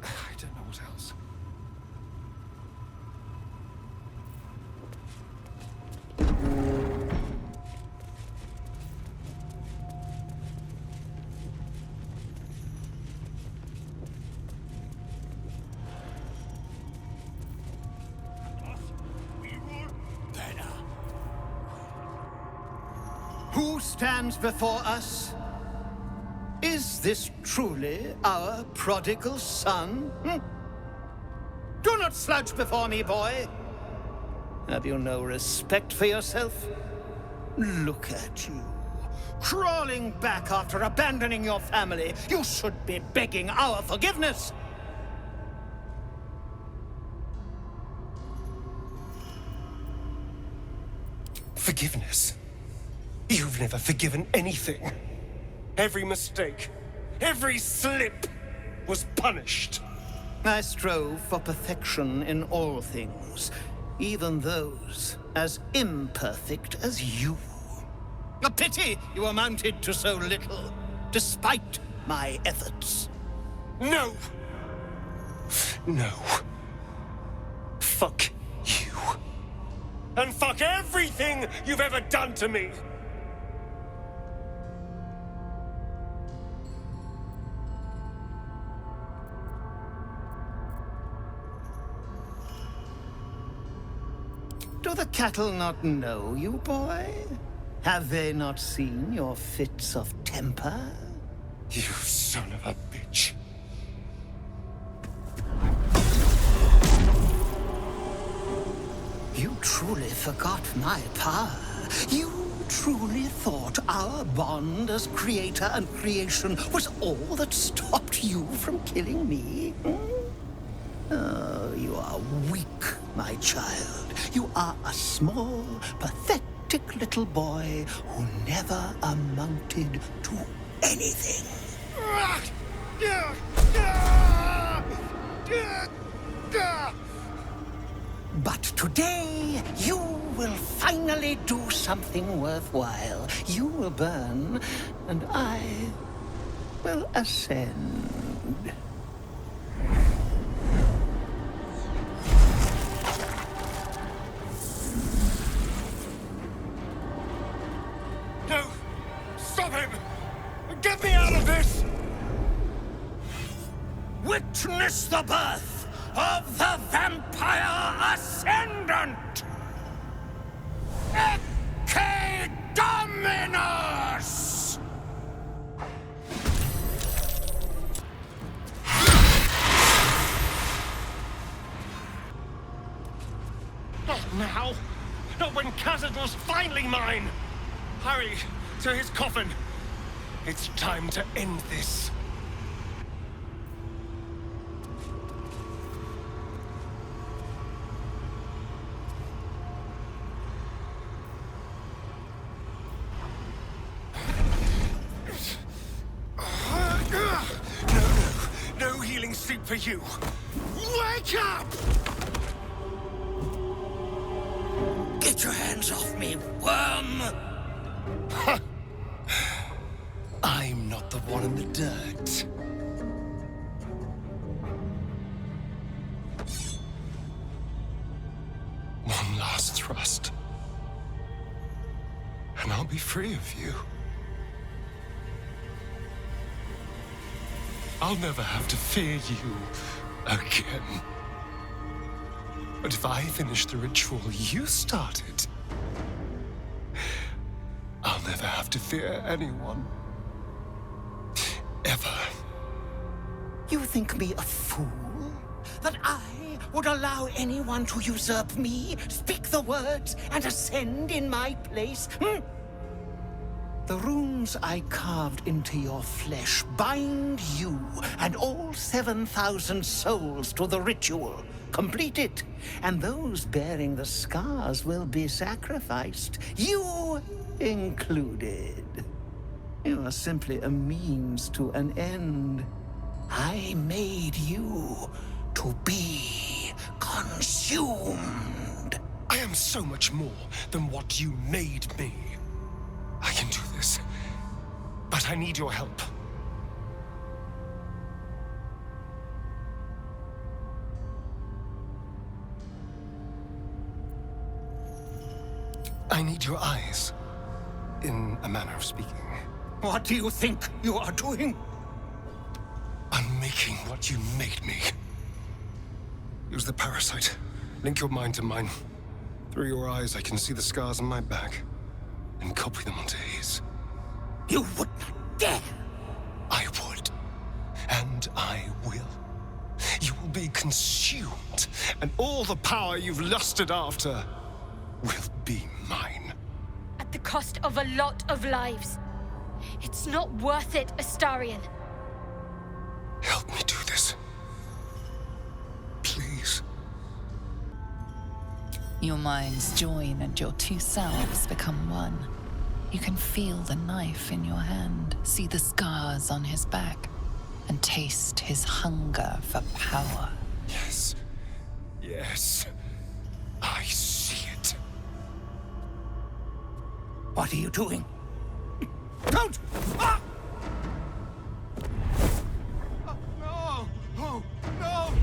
I don't know what else. Who stands before us? Is this truly our prodigal son? Do not slouch before me, boy. Have you no respect for yourself? Look at you, crawling back after abandoning your family. You should be begging our forgiveness. Forgiveness? You've never forgiven anything. Every mistake, every slip was punished. I strove for perfection in all things, even those as imperfect as you. A pity you amounted to so little, despite my efforts. No! No. Fuck you. And fuck everything you've ever done to me! Do the cattle not know you, boy? Have they not seen your fits of temper? You son of a bitch. You truly forgot my power. You truly thought our bond as creator and creation was all that stopped you from killing me? Oh, you are weak, my child. You are a small, pathetic little boy who never amounted to anything. But today, you will finally do something worthwhile. You will burn, and I will ascend. No! Stop him! Get me out of this! Witness the birth of the Vampire Ascendant! Ecce Dominus! Not now! Not when Cazador's finally mine! Hurry to his coffin! It's time to end this. No healing soup for you. Wake up! Get your hands off me, worm! I'm not the one in the dirt. One last thrust. And I'll be free of you. I'll never have to fear you again. But if I finish the ritual you started, I'll never have to fear anyone. Ever. You think me a fool? That I would allow anyone to usurp me, speak the words, and ascend in my place? The runes I carved into your flesh bind you and all 7,000 souls to the ritual. Complete it, and those bearing the scars will be sacrificed, you included. You are simply a means to an end. I made you to be consumed. I am so much more than what you made me. I can do this, but I need your help. I need your eyes, in a manner of speaking. What do you think you are doing? I'm making what you made me. Use the parasite. Link your mind to mine. Through your eyes, I can see the scars on my back, and copy them onto his. You would not dare! I would. And I will. You will be consumed, and all the power you've lusted after will be mine. At the cost of a lot of lives. It's not worth it, Astarion. Help me do this. Please. Your minds join and your two selves become one. You can feel the knife in your hand, see the scars on his back, and taste his hunger for power. Yes. Yes. I see it. What are you doing? Don't! Ah! No! Oh, no! No!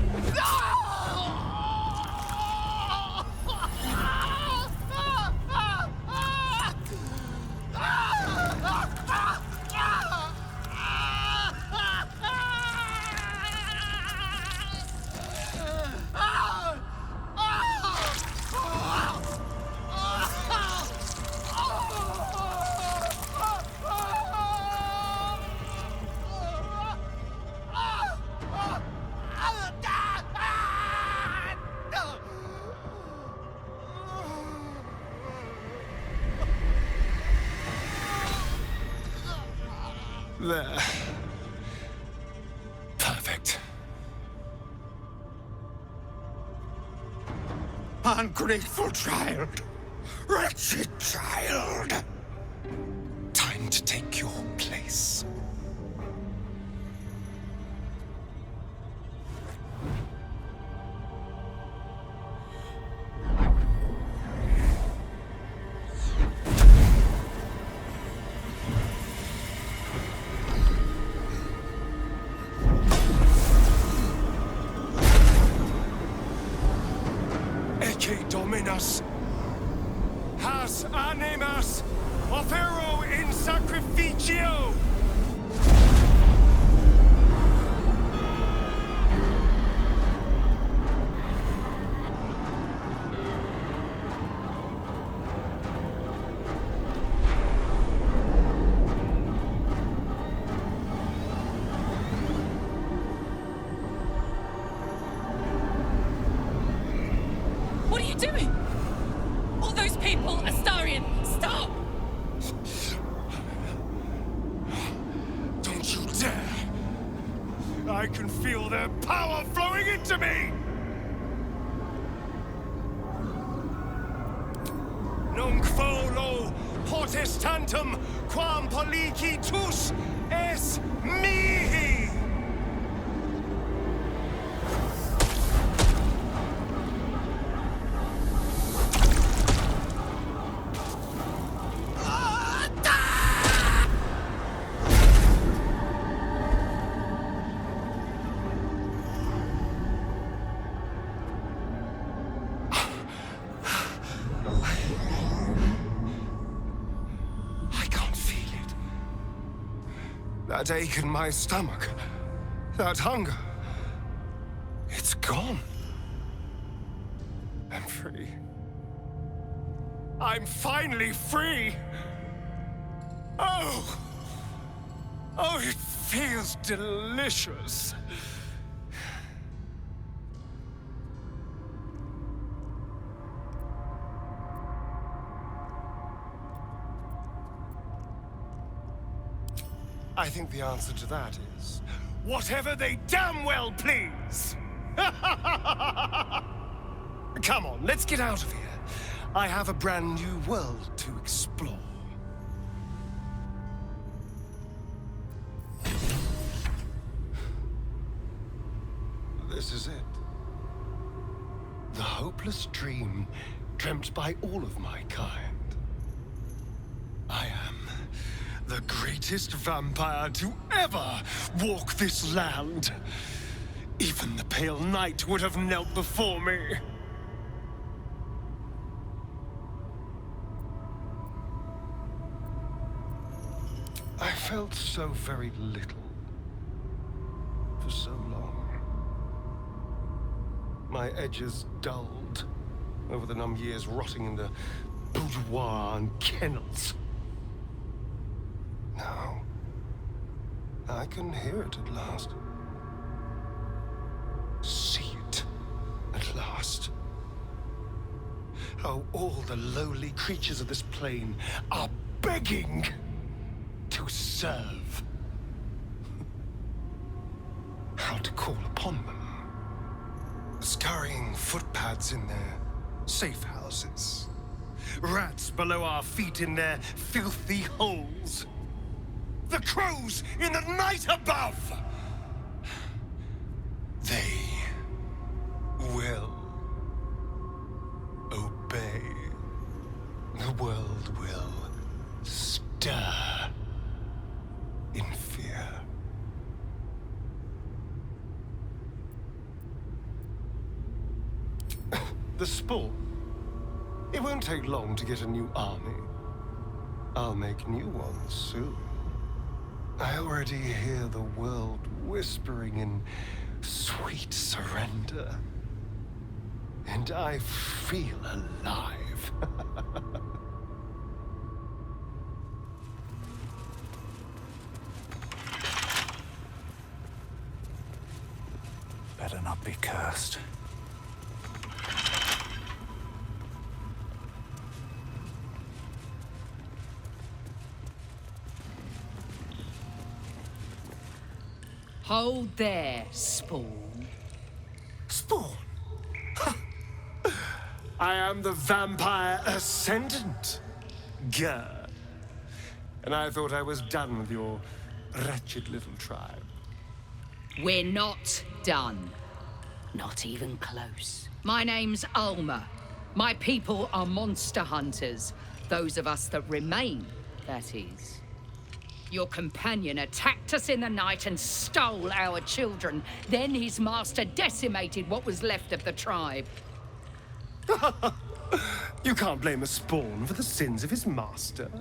There. Perfect. Ungrateful child! Wretched child! Time to take your place. Dominus, has animas, offero in sacrificio. What are you doing? All those people, Astarion, stop! Don't you dare! I can feel their power flowing into me! Nunc volo potestantem quam policitus es mihi! That ache in my stomach, That hunger, it's gone. I'm free. I'm finally free! Oh! Oh, it feels delicious. I think the answer to that is, whatever they damn well please! Come on, let's get out of here. I have a brand new world to explore. This is it. The hopeless dream dreamt by all of my kind. I am the greatest vampire to ever walk this land. Even the Pale Knight would have knelt before me. I felt so very little for so long. My edges dulled over the numb years rotting in the boudoir and kennels. Now, I can hear it at last. See it at last. How all the lowly creatures of this plane are begging to serve. How to call upon them. Scurrying footpads in their safe houses. Rats below our feet in their filthy holes. The crows in the night above! They will obey. The world will stir in fear. The Spawn. It won't take long to get a new army. I'll make new ones soon. I already hear the world whispering in sweet surrender. And I feel alive. Better not be cursed. Hold there, Spawn. Spawn? I am the Vampire Ascendant. Gah. And I thought I was done with your wretched little tribe. We're not done. Not even close. My name's Alma. My people are monster hunters. Those of us that remain, that is. Your companion attacked us in the night and stole our children. Then his master decimated what was left of the tribe. You can't blame a Spawn for the sins of his master.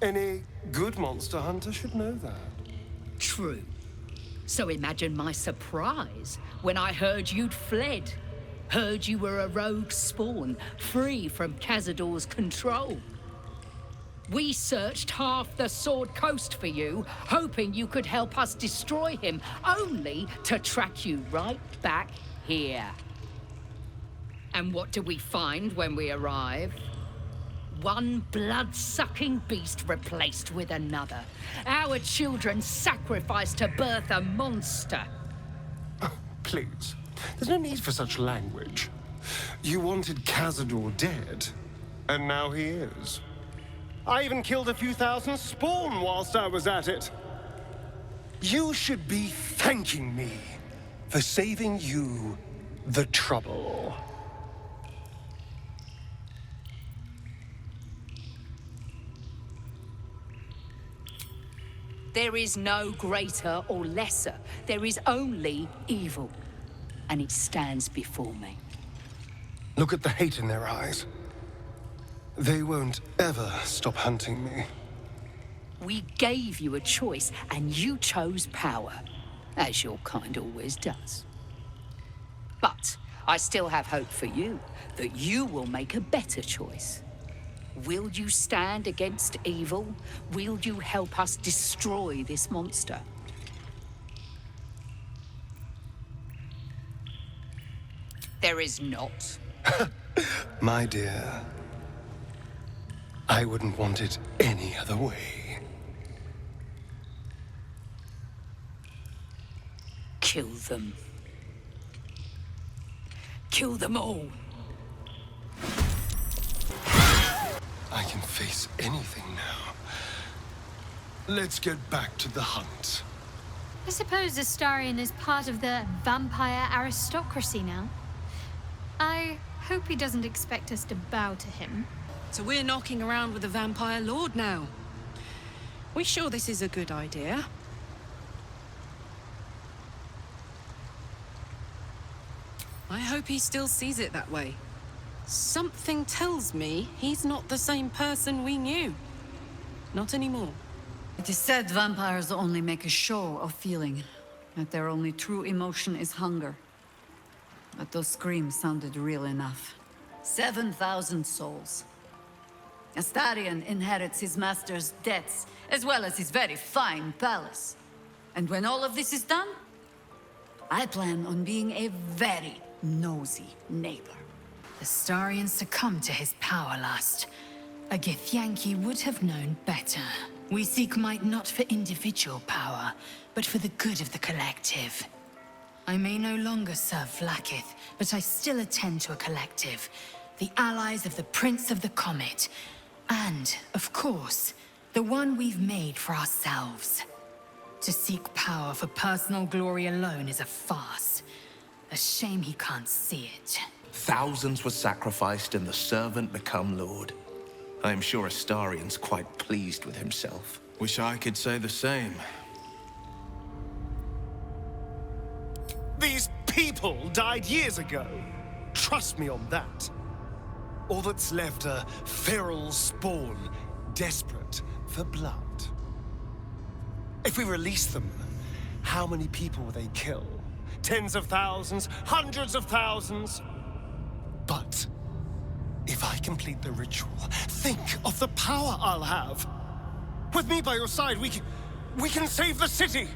Any good monster hunter should know that. True. So imagine my surprise when I heard you'd fled. Heard you were a rogue Spawn, free from Cazador's control. We searched half the Sword Coast for you, hoping you could help us destroy him, only to track you right back here. And what do we find when we arrive? One blood-sucking beast replaced with another. Our children sacrificed to birth a monster. Please, there's no need for such language. You wanted Cazador dead, and now he is. I even killed a few thousand Spawn whilst I was at it. You should be thanking me for saving you the trouble. There is no greater or lesser. There is only evil. And it stands before me. Look at the hate in their eyes. They won't ever stop hunting me. We gave you a choice, and you chose power. as your kind always does. But I still have hope for you, that you will make a better choice. Will you stand against evil? Will you help us destroy this monster? There is not. My dear, I wouldn't want it any other way. Kill them. Kill them all. I can face anything now. Let's get back to the hunt. I suppose Astarion is part of the vampire aristocracy now. I hope he doesn't expect us to bow to him. So we're knocking around with a vampire lord now. We sure this is a good idea? I hope he still sees it that way. Something tells me he's not the same person we knew. Not anymore. It is said vampires only make a show of feeling, that their only true emotion is hunger. But those screams sounded real enough. 7,000 souls. Astarion inherits his master's debts, as well as his very fine palace. And when all of this is done, I plan on being a very nosy neighbor. Astarion succumbed to his power lust. A Githyanki would have known better. We seek might not for individual power, but for the good of the collective. I may no longer serve Vlaakith, but I still attend to a collective. The allies of the Prince of the Comet. And, of course, the one we've made for ourselves. To seek power for personal glory alone is a farce. A shame he can't see it. Thousands were sacrificed and the servant become lord. I am sure Astarion's quite pleased with himself. Wish I could say the same. These people died years ago. Trust me on that. All that's left are feral spawn, desperate for blood. If we release them, how many people will they kill? Tens of thousands, hundreds of thousands? But if I complete the ritual, think of the power I'll have. With me by your side, we can save the city.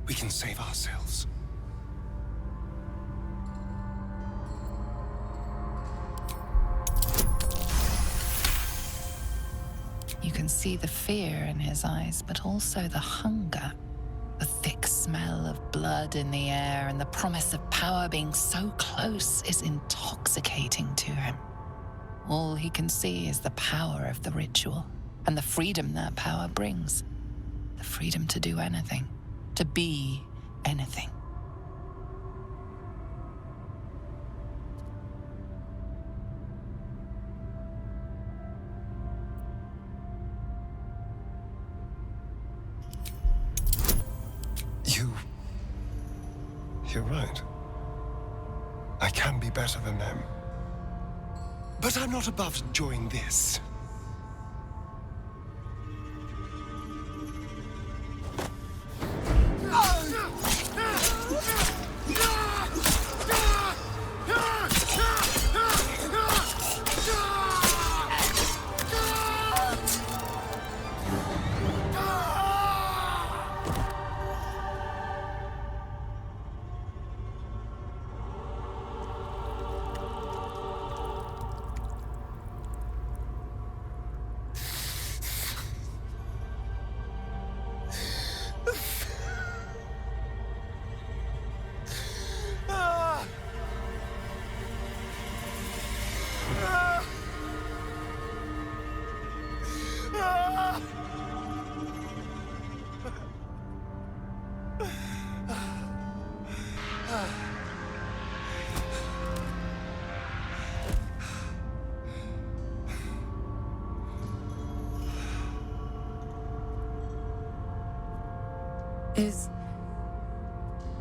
We can save ourselves. You can see the fear in his eyes, but also the hunger. The thick smell of blood in the air and the promise of power being so close is intoxicating to him. All he can see is the power of the ritual and the freedom that power brings. The freedom to do anything, to be anything. You're right. I can be better than them. But I'm not above enjoying this.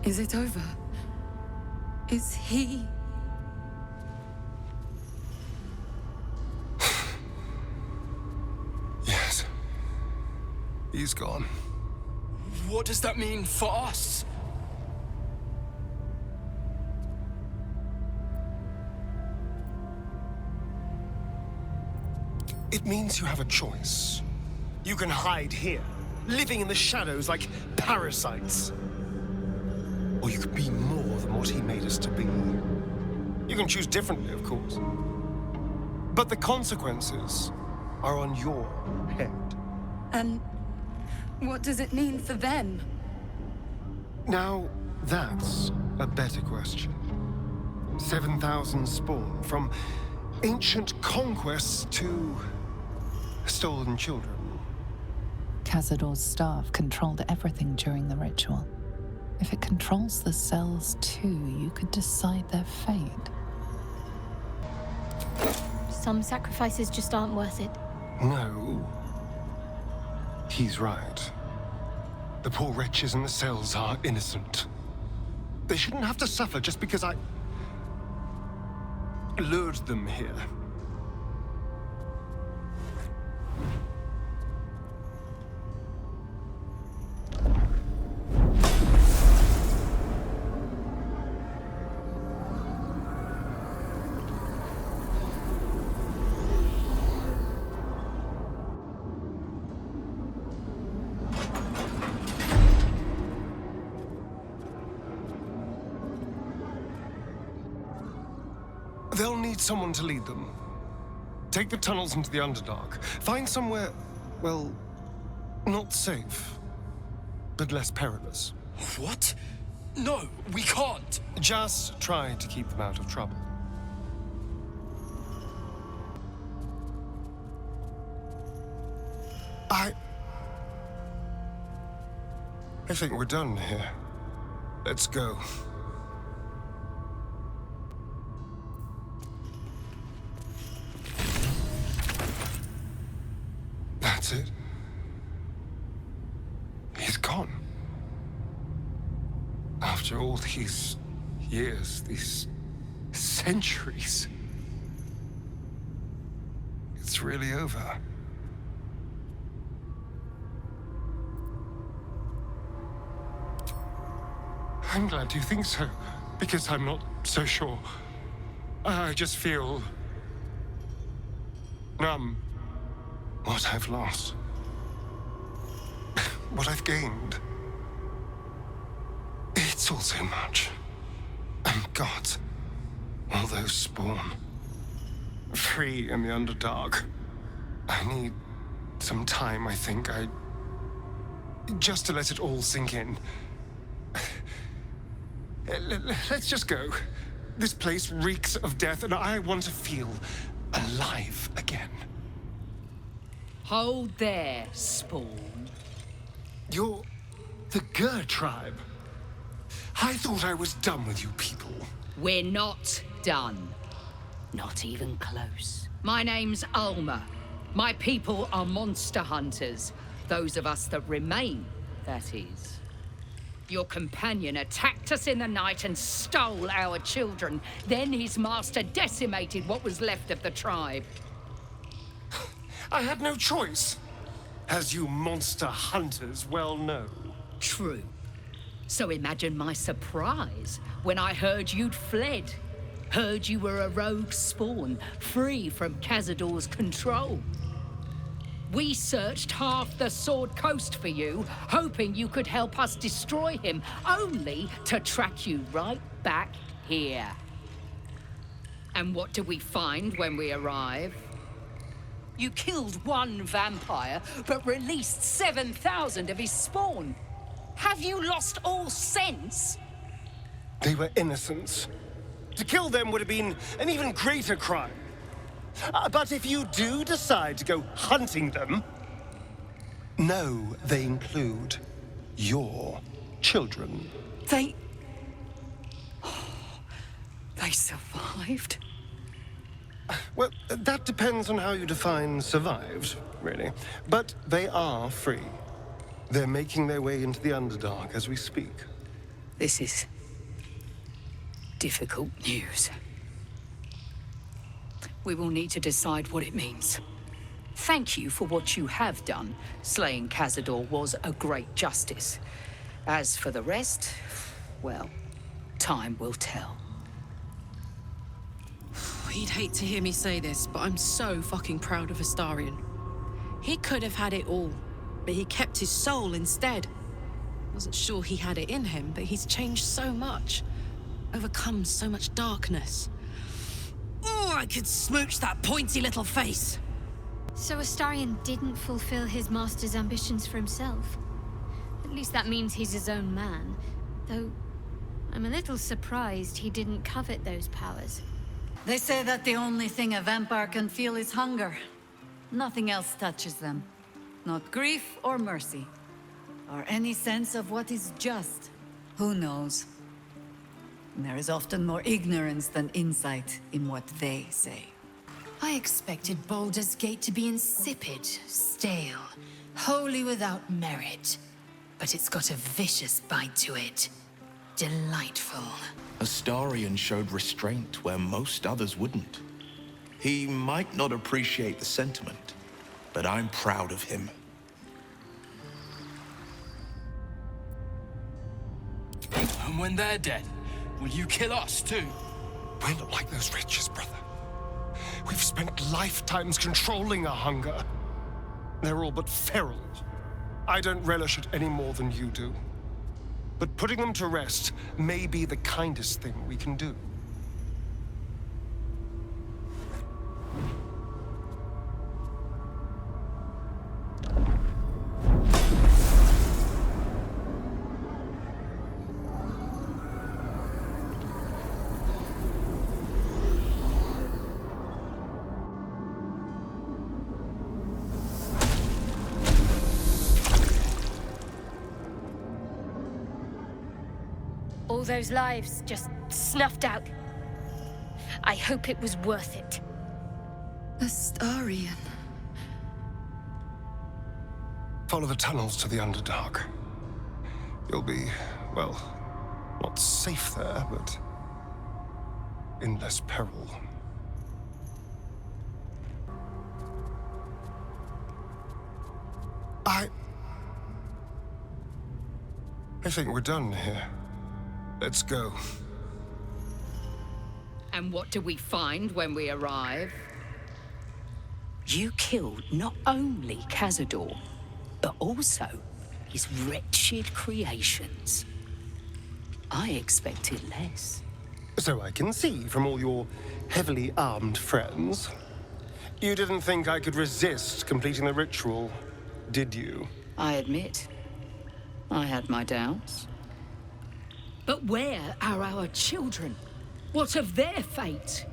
Is it over? Is he... Yes. He's gone. What does that mean for us? It means you have a choice. You can hide here, living in the shadows like parasites. Or you could be more than what he made us to be. You can choose differently, of course. But the consequences are on your head. And what does it mean for them? Now, that's a better question. 7,000 spawn, from ancient conquests to stolen children. Cazador's staff controlled everything during the ritual. If it controls the cells too, you could decide their fate. Some sacrifices just aren't worth it. No. He's right. The poor wretches in the cells are innocent. They shouldn't have to suffer just because I lured them here. They'll need someone to lead them. Take the tunnels into the Underdark. Find somewhere, well, not safe, but less perilous. What? No, we can't. Just try to keep them out of trouble. I think we're done here. Let's go. That's it. He's gone. After all these years, these centuries, it's really over. I'm glad you think so, because I'm not so sure. I just feel numb. What I've lost. What I've gained. It's all so much. And God, all those spawn. Free in the Underdark. I need some time, I think. Just to let it all sink in. Let's just go. This place reeks of death, and I want to feel alive again. Hold there, Spawn. You're the Gur tribe. I thought I was done with you people. We're not done. Not even close. My name's Alma. My people are monster hunters. Those of us that remain, that is. Your companion attacked us in the night and stole our children. Then his master decimated what was left of the tribe. I had no choice, as you monster hunters well know. True. So imagine my surprise when I heard you'd fled. Heard you were a rogue spawn, free from Cazador's control. We searched half the Sword Coast for you, hoping you could help us destroy him, only to track you right back here. And what do we find when we arrive? You killed one vampire, but released 7,000 of his spawn. Have you lost all sense? They were innocents. To kill them would have been an even greater crime. But if you do decide to go hunting them, know they include your children. They survived? Well, that depends on how you define survived, really. But they are free. They're making their way into the Underdark as we speak. This is difficult news. We will need to decide what it means. Thank you for what you have done. Slaying Cazador was a great justice. As for the rest, well, time will tell. He'd hate to hear me say this, but I'm so fucking proud of Astarion. He could have had it all, but he kept his soul instead. Wasn't sure he had it in him, but he's changed so much. Overcome so much darkness. Oh, I could smooch that pointy little face! So Astarion didn't fulfill his master's ambitions for himself. At least that means he's his own man. Though, I'm a little surprised he didn't covet those powers. They say that the only thing a vampire can feel is hunger. Nothing else touches them. Not grief or mercy. Or any sense of what is just. Who knows? There is often more ignorance than insight in what they say. I expected Baldur's Gate to be insipid, stale, wholly without merit. But it's got a vicious bite to it. Delightful. Astarion showed restraint where most others wouldn't. He might not appreciate the sentiment, but I'm proud of him. And when they're dead, will you kill us too? We're not like those wretches, brother. We've spent lifetimes controlling our hunger. They're all but feral. I don't relish it any more than you do. But putting them to rest may be the kindest thing we can do. All those lives just snuffed out. I hope it was worth it. Astarion. Follow the tunnels to the Underdark. You'll be, well, not safe there, but in less peril. I think we're done here. Let's go. And what do we find when we arrive? You killed not only Cazador, but also his wretched creations. I expected less. So I can see from all your heavily armed friends. You didn't think I could resist completing the ritual, did you? I admit, I had my doubts. But where are our children? What of their fate?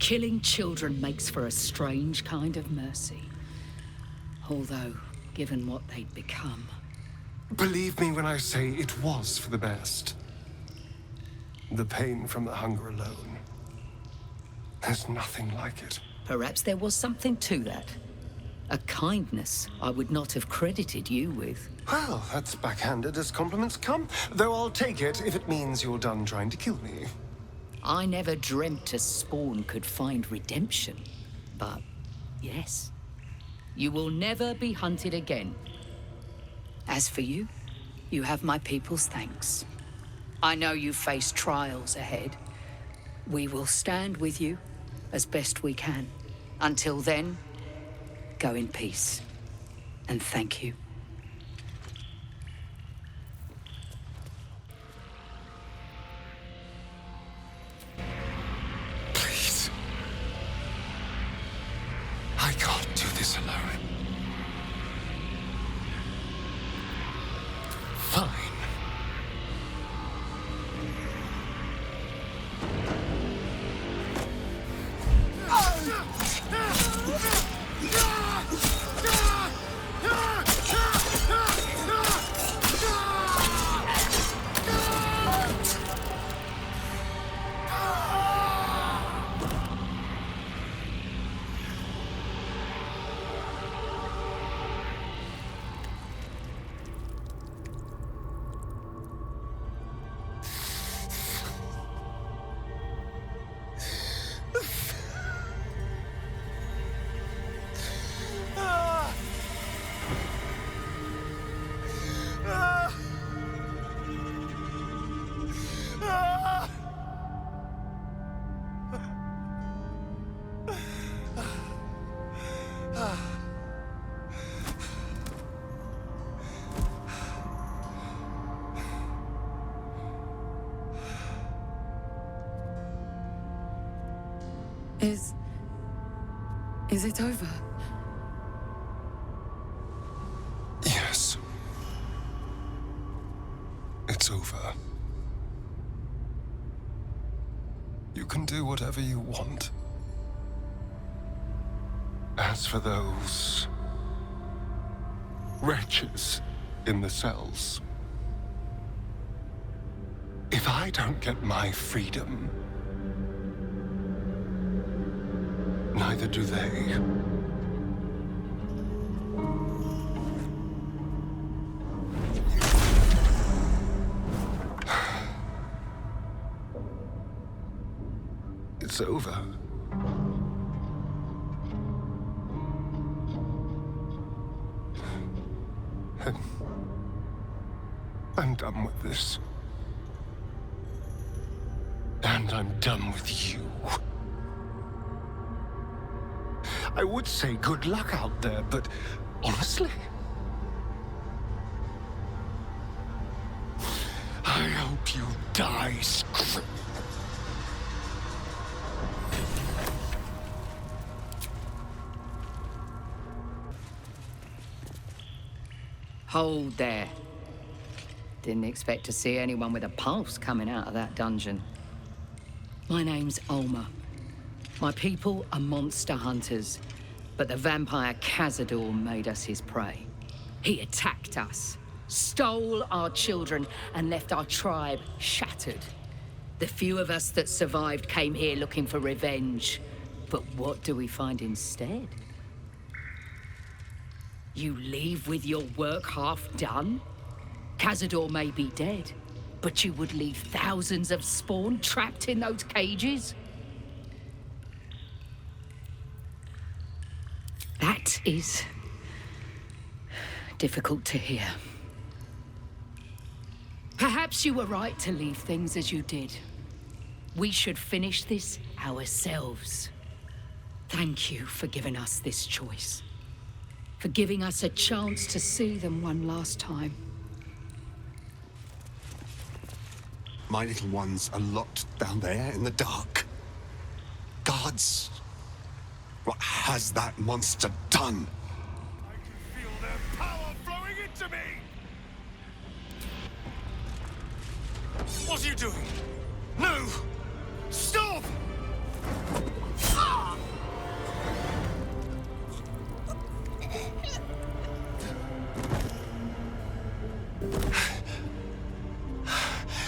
Killing children makes for a strange kind of mercy. Although, given what they'd become... Believe me when I say it was for the best. The pain from the hunger alone. There's nothing like it. Perhaps there was something to that. A kindness I would not have credited you with. Well, that's backhanded as compliments come. Though I'll take it if it means you're done trying to kill me. I never dreamt a spawn could find redemption. But, yes, you will never be hunted again. As for you, you have my people's thanks. I know you face trials ahead. We will stand with you as best we can. Until then, go in peace. And thank you. Please. I can't do this alone. Fine. Is it over? Yes. It's over. You can do whatever you want. As for those wretches in the cells, if I don't get my freedom, neither do they. It's over. I'm done with this. And I'm done with you. I would say good luck out there, but honestly, I hope you die screaming. Hold there. Didn't expect to see anyone with a pulse coming out of that dungeon. My name's Ulmer. My people are monster hunters, but the vampire Cazador made us his prey. He attacked us, stole our children, and left our tribe shattered. The few of us that survived came here looking for revenge. But what do we find instead? You leave with your work half done? Cazador may be dead, but you would leave thousands of spawn trapped in those cages? That is difficult to hear. Perhaps you were right to leave things as you did. We should finish this ourselves. Thank you for giving us this choice. For giving us a chance to see them one last time. My little ones are locked down there in the dark. Guards, what has that monster done? I can feel their power flowing into me! What are you doing? No! Stop! Ah!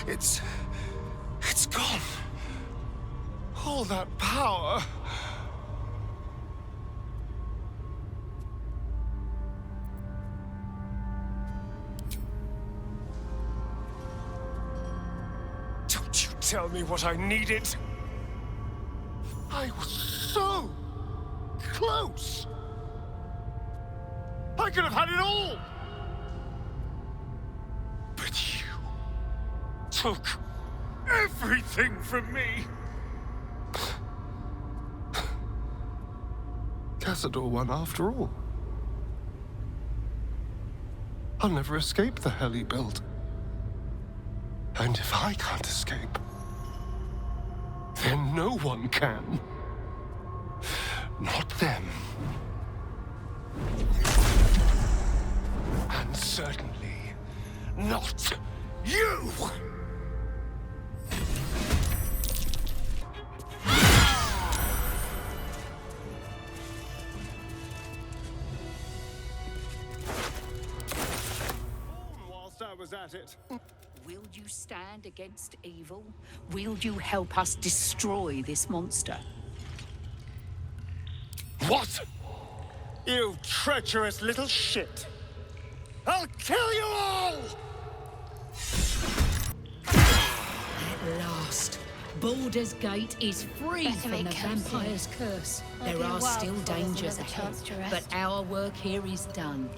It's gone. All that power. Don't you tell me what I needed. I was so close. I could have had it all. But you took everything from me. Cazador won after all. I'll never escape the hell he built. And if I can't escape, then no one can. Not them. And certainly not you! Whilst I was at it. Will you stand against evil? Will you help us destroy this monster? What? You treacherous little shit! I'll kill you all! At last, Baldur's Gate is free Better from make the camp soon. vampire's curse. I'll There be a are while still before there's dangers another ahead, chance to but rest. our work here is done.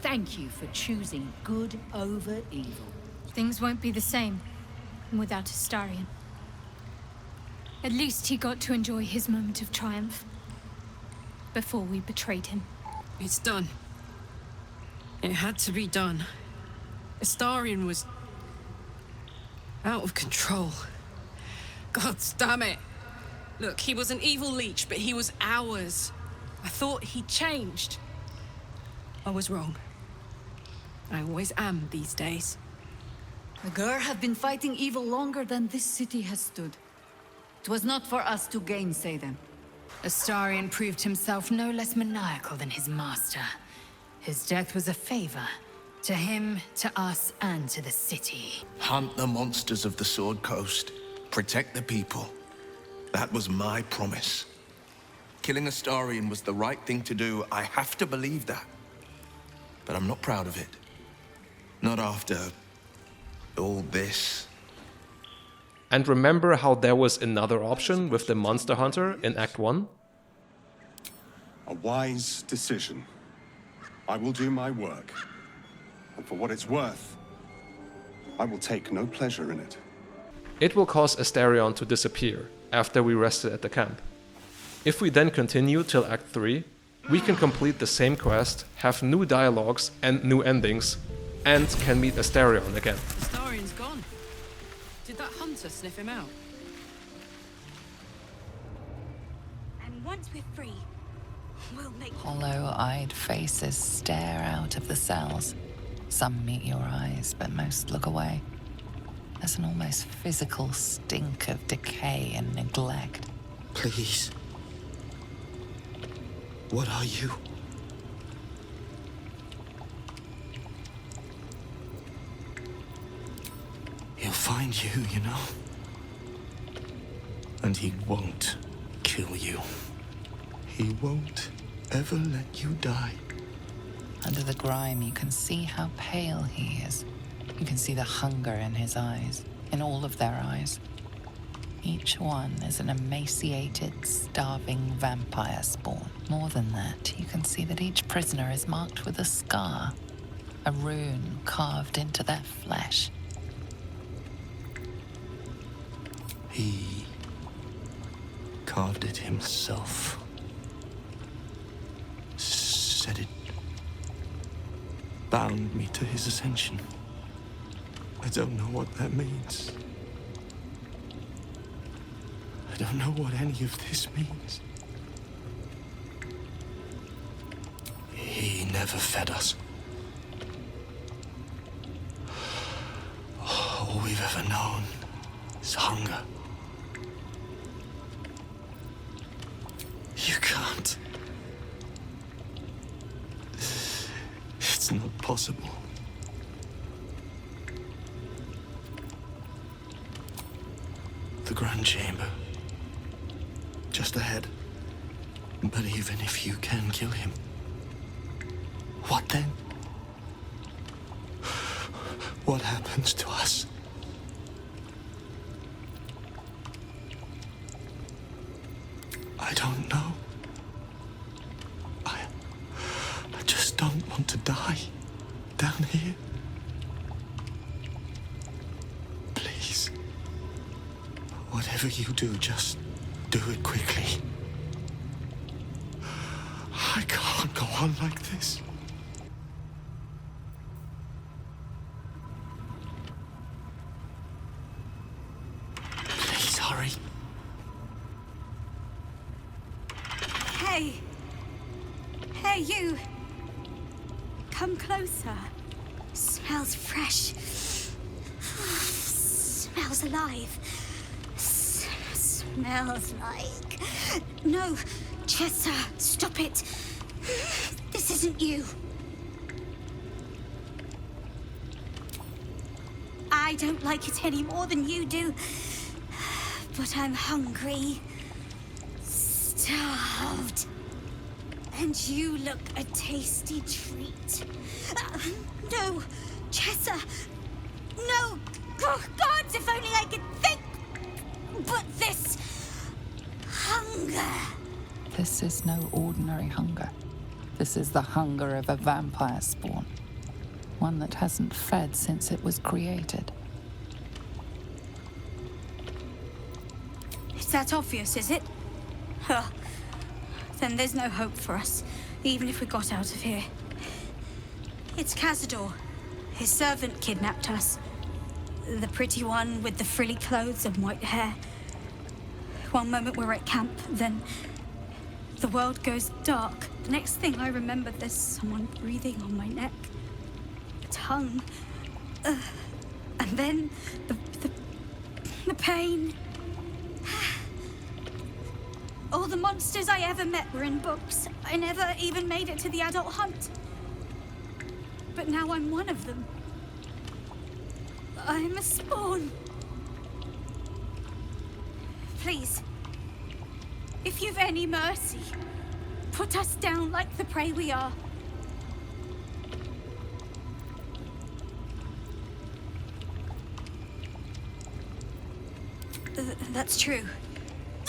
Thank you for choosing good over evil. Things won't be the same without Astarion. At least he got to enjoy his moment of triumph before we betrayed him. It's done. It had to be done. Astarion was out of control. God damn it! Look, he was an evil leech, but he was ours. I thought he changed. I was wrong. I always am these days. The Gur have been fighting evil longer than this city has stood. It was not for us to gainsay them. Astarion proved himself no less maniacal than his master. His death was a favor. To him, to us, and to the city. Hunt the monsters of the Sword Coast. Protect the people. That was my promise. Killing Astarion was the right thing to do. I have to believe that. But I'm not proud of it. Not after all this. And remember how there was another option with the Monster Hunter in Act 1? A wise decision. I will do my work. And for what it's worth, I will take no pleasure in it. It will cause Astarion to disappear after we rested at the camp. If we then continue till Act 3, we can complete the same quest, have new dialogues and new endings, and can meet Astarion again. Astarion's gone. Did that hunter sniff him out? And once we're free, we'll make... Hollow-eyed faces stare out of the cells. Some meet your eyes, but most look away. There's an almost physical stink of decay and neglect. Please. What are you? He'll find you, you know. And he won't kill you. He won't ever let you die. Under the grime, you can see how pale he is. You can see the hunger in his eyes, in all of their eyes. Each one is an emaciated, starving vampire spawn. More than that, you can see that each prisoner is marked with a scar, a rune carved into their flesh. He carved it himself. Said it bound me to his ascension. I don't know what that means. I don't know what any of this means. He never fed us. All we've ever known is hunger. You can't. It's not possible. The Grand Chamber. Just ahead. But even if you can kill him, what then? What happens to us? I don't know. I just don't want to die down here. Please. Whatever you do, just do it quickly. I can't go on like this. Please hurry. Hey! Hey, you! Come closer. Smells fresh. Smells alive. Smells like... No! Chessa, stop it! This isn't you. I don't like it any more than you do. But I'm hungry. Starved. And you look a tasty treat. No! Chessa! No! Oh, God, if only I could think! But this... hunger... This is no ordinary hunger. This is the hunger of a vampire spawn. One that hasn't fed since it was created. Is that obvious, is it? Huh. Then there's no hope for us, even if we got out of here. It's Cazador. His servant kidnapped us. The pretty one with the frilly clothes and white hair. One moment we're at camp, then the world goes dark. The next thing I remember, there's someone breathing on my neck. Tongue. And then the pain. All the monsters I ever met were in books. I never even made it to the adult hunt. But now I'm one of them. I'm a spawn. Please, if you've any mercy, put us down like the prey we are. That's true.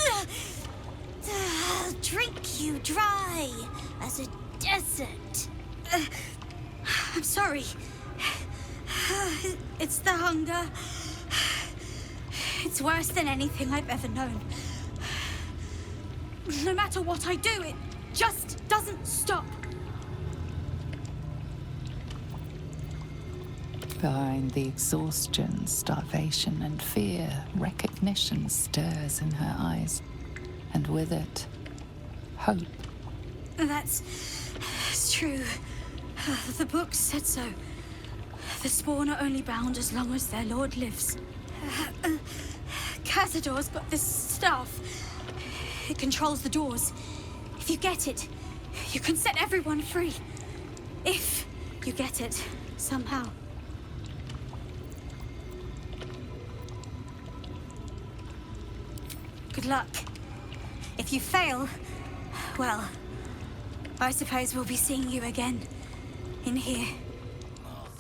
I'll drink you dry as a desert. I'm sorry. It's the hunger. It's worse than anything I've ever known. No matter what I do, it just doesn't stop. Behind the exhaustion, starvation, and fear, recognition stirs in her eyes. And with it, hope. That's true. The book said so. The spawn are only bound as long as their lord lives. Cazador's got this staff. It controls the doors. If you get it, you can set everyone free. If you get it, somehow. Good luck. If you fail, well, I suppose we'll be seeing you again. In here.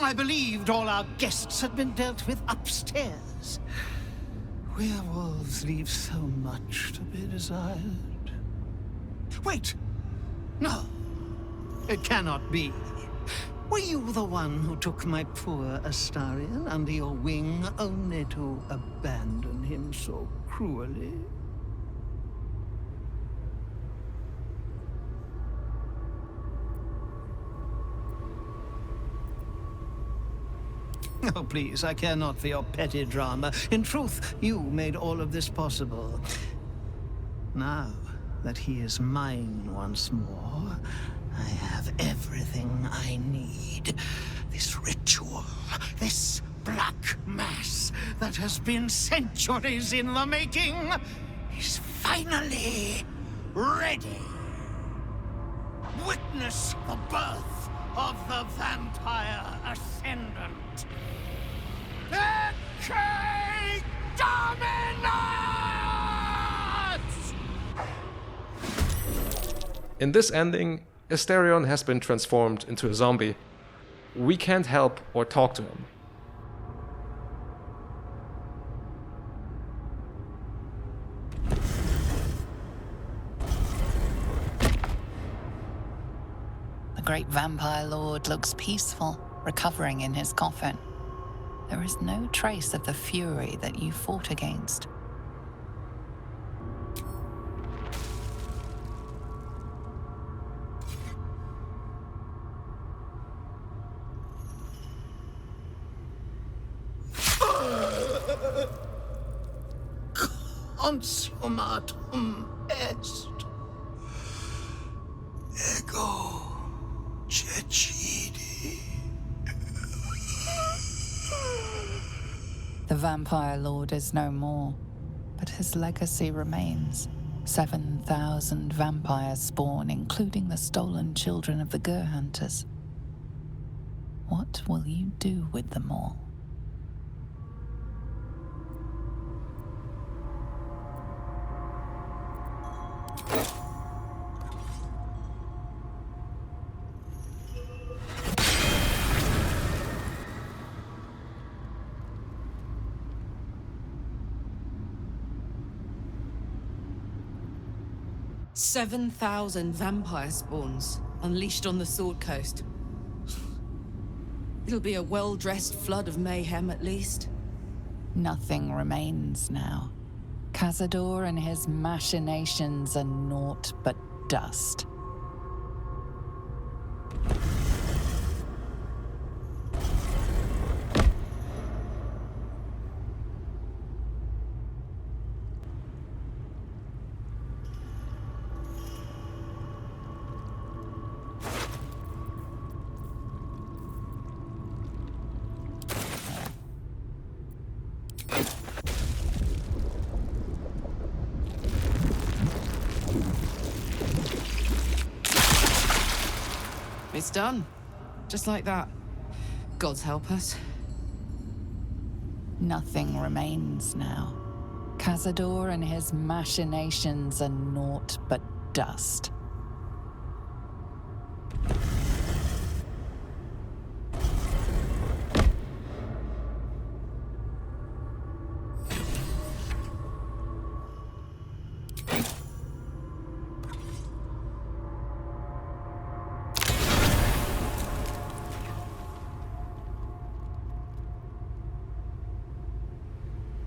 I believed all our guests had been dealt with upstairs. Werewolves leave so much to be desired. Wait! No. It cannot be. Were you the one who took my poor Astarion under your wing, only to abandon him so cruelly? Oh, please, I care not for your petty drama. In truth, you made all of this possible. Now that he is mine once more, I have everything I need. This ritual, this black mass that has been centuries in the making, is finally ready. Witness the birth of the vampire ascendant. In this ending, Astarion has been transformed into a zombie. We can't help or talk to him. The great vampire lord looks peaceful, recovering in his coffin. There is no trace of the fury that you fought against. Consummatum est. Ego cecidi. The vampire lord is no more, but his legacy remains. 7,000 vampires spawn, including the stolen children of the Gur Hunters. What will you do with them all? "7,000 vampire spawns unleashed on the Sword Coast. It'll be a well-dressed flood of mayhem, at least." Nothing remains now. Cazador and his machinations are naught but dust. It's done. Just like that. Gods help us. Nothing remains now. Cazador and his machinations are naught but dust.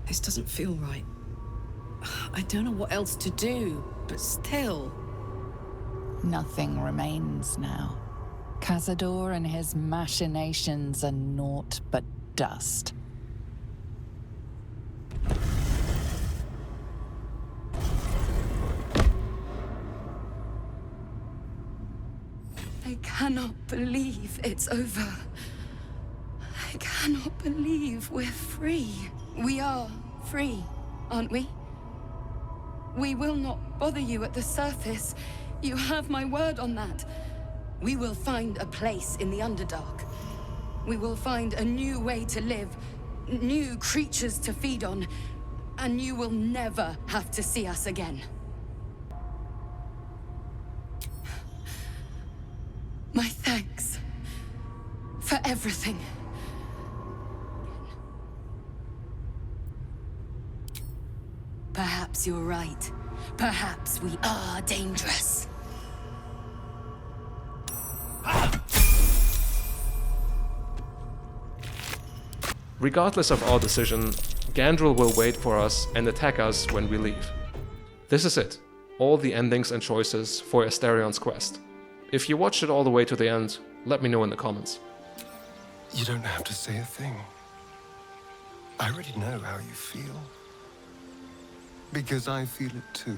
This doesn't feel right. I don't know what else to do, but still. Nothing remains now. Cazador and his machinations are naught but dust. I cannot believe it's over. I cannot believe we're free. We are free, aren't we? We will not bother you at the surface. You have my word on that. We will find a place in the Underdark. We will find a new way to live, new creatures to feed on, and you will never have to see us again. My thanks for everything. Perhaps you're right. Perhaps we are dangerous. Regardless of our decision, Gandrel will wait for us and attack us when we leave. This is it. All the endings and choices for Astarion's quest. If you watched it all the way to the end, let me know in the comments. You don't have to say a thing. I already know how you feel. Because I feel it too.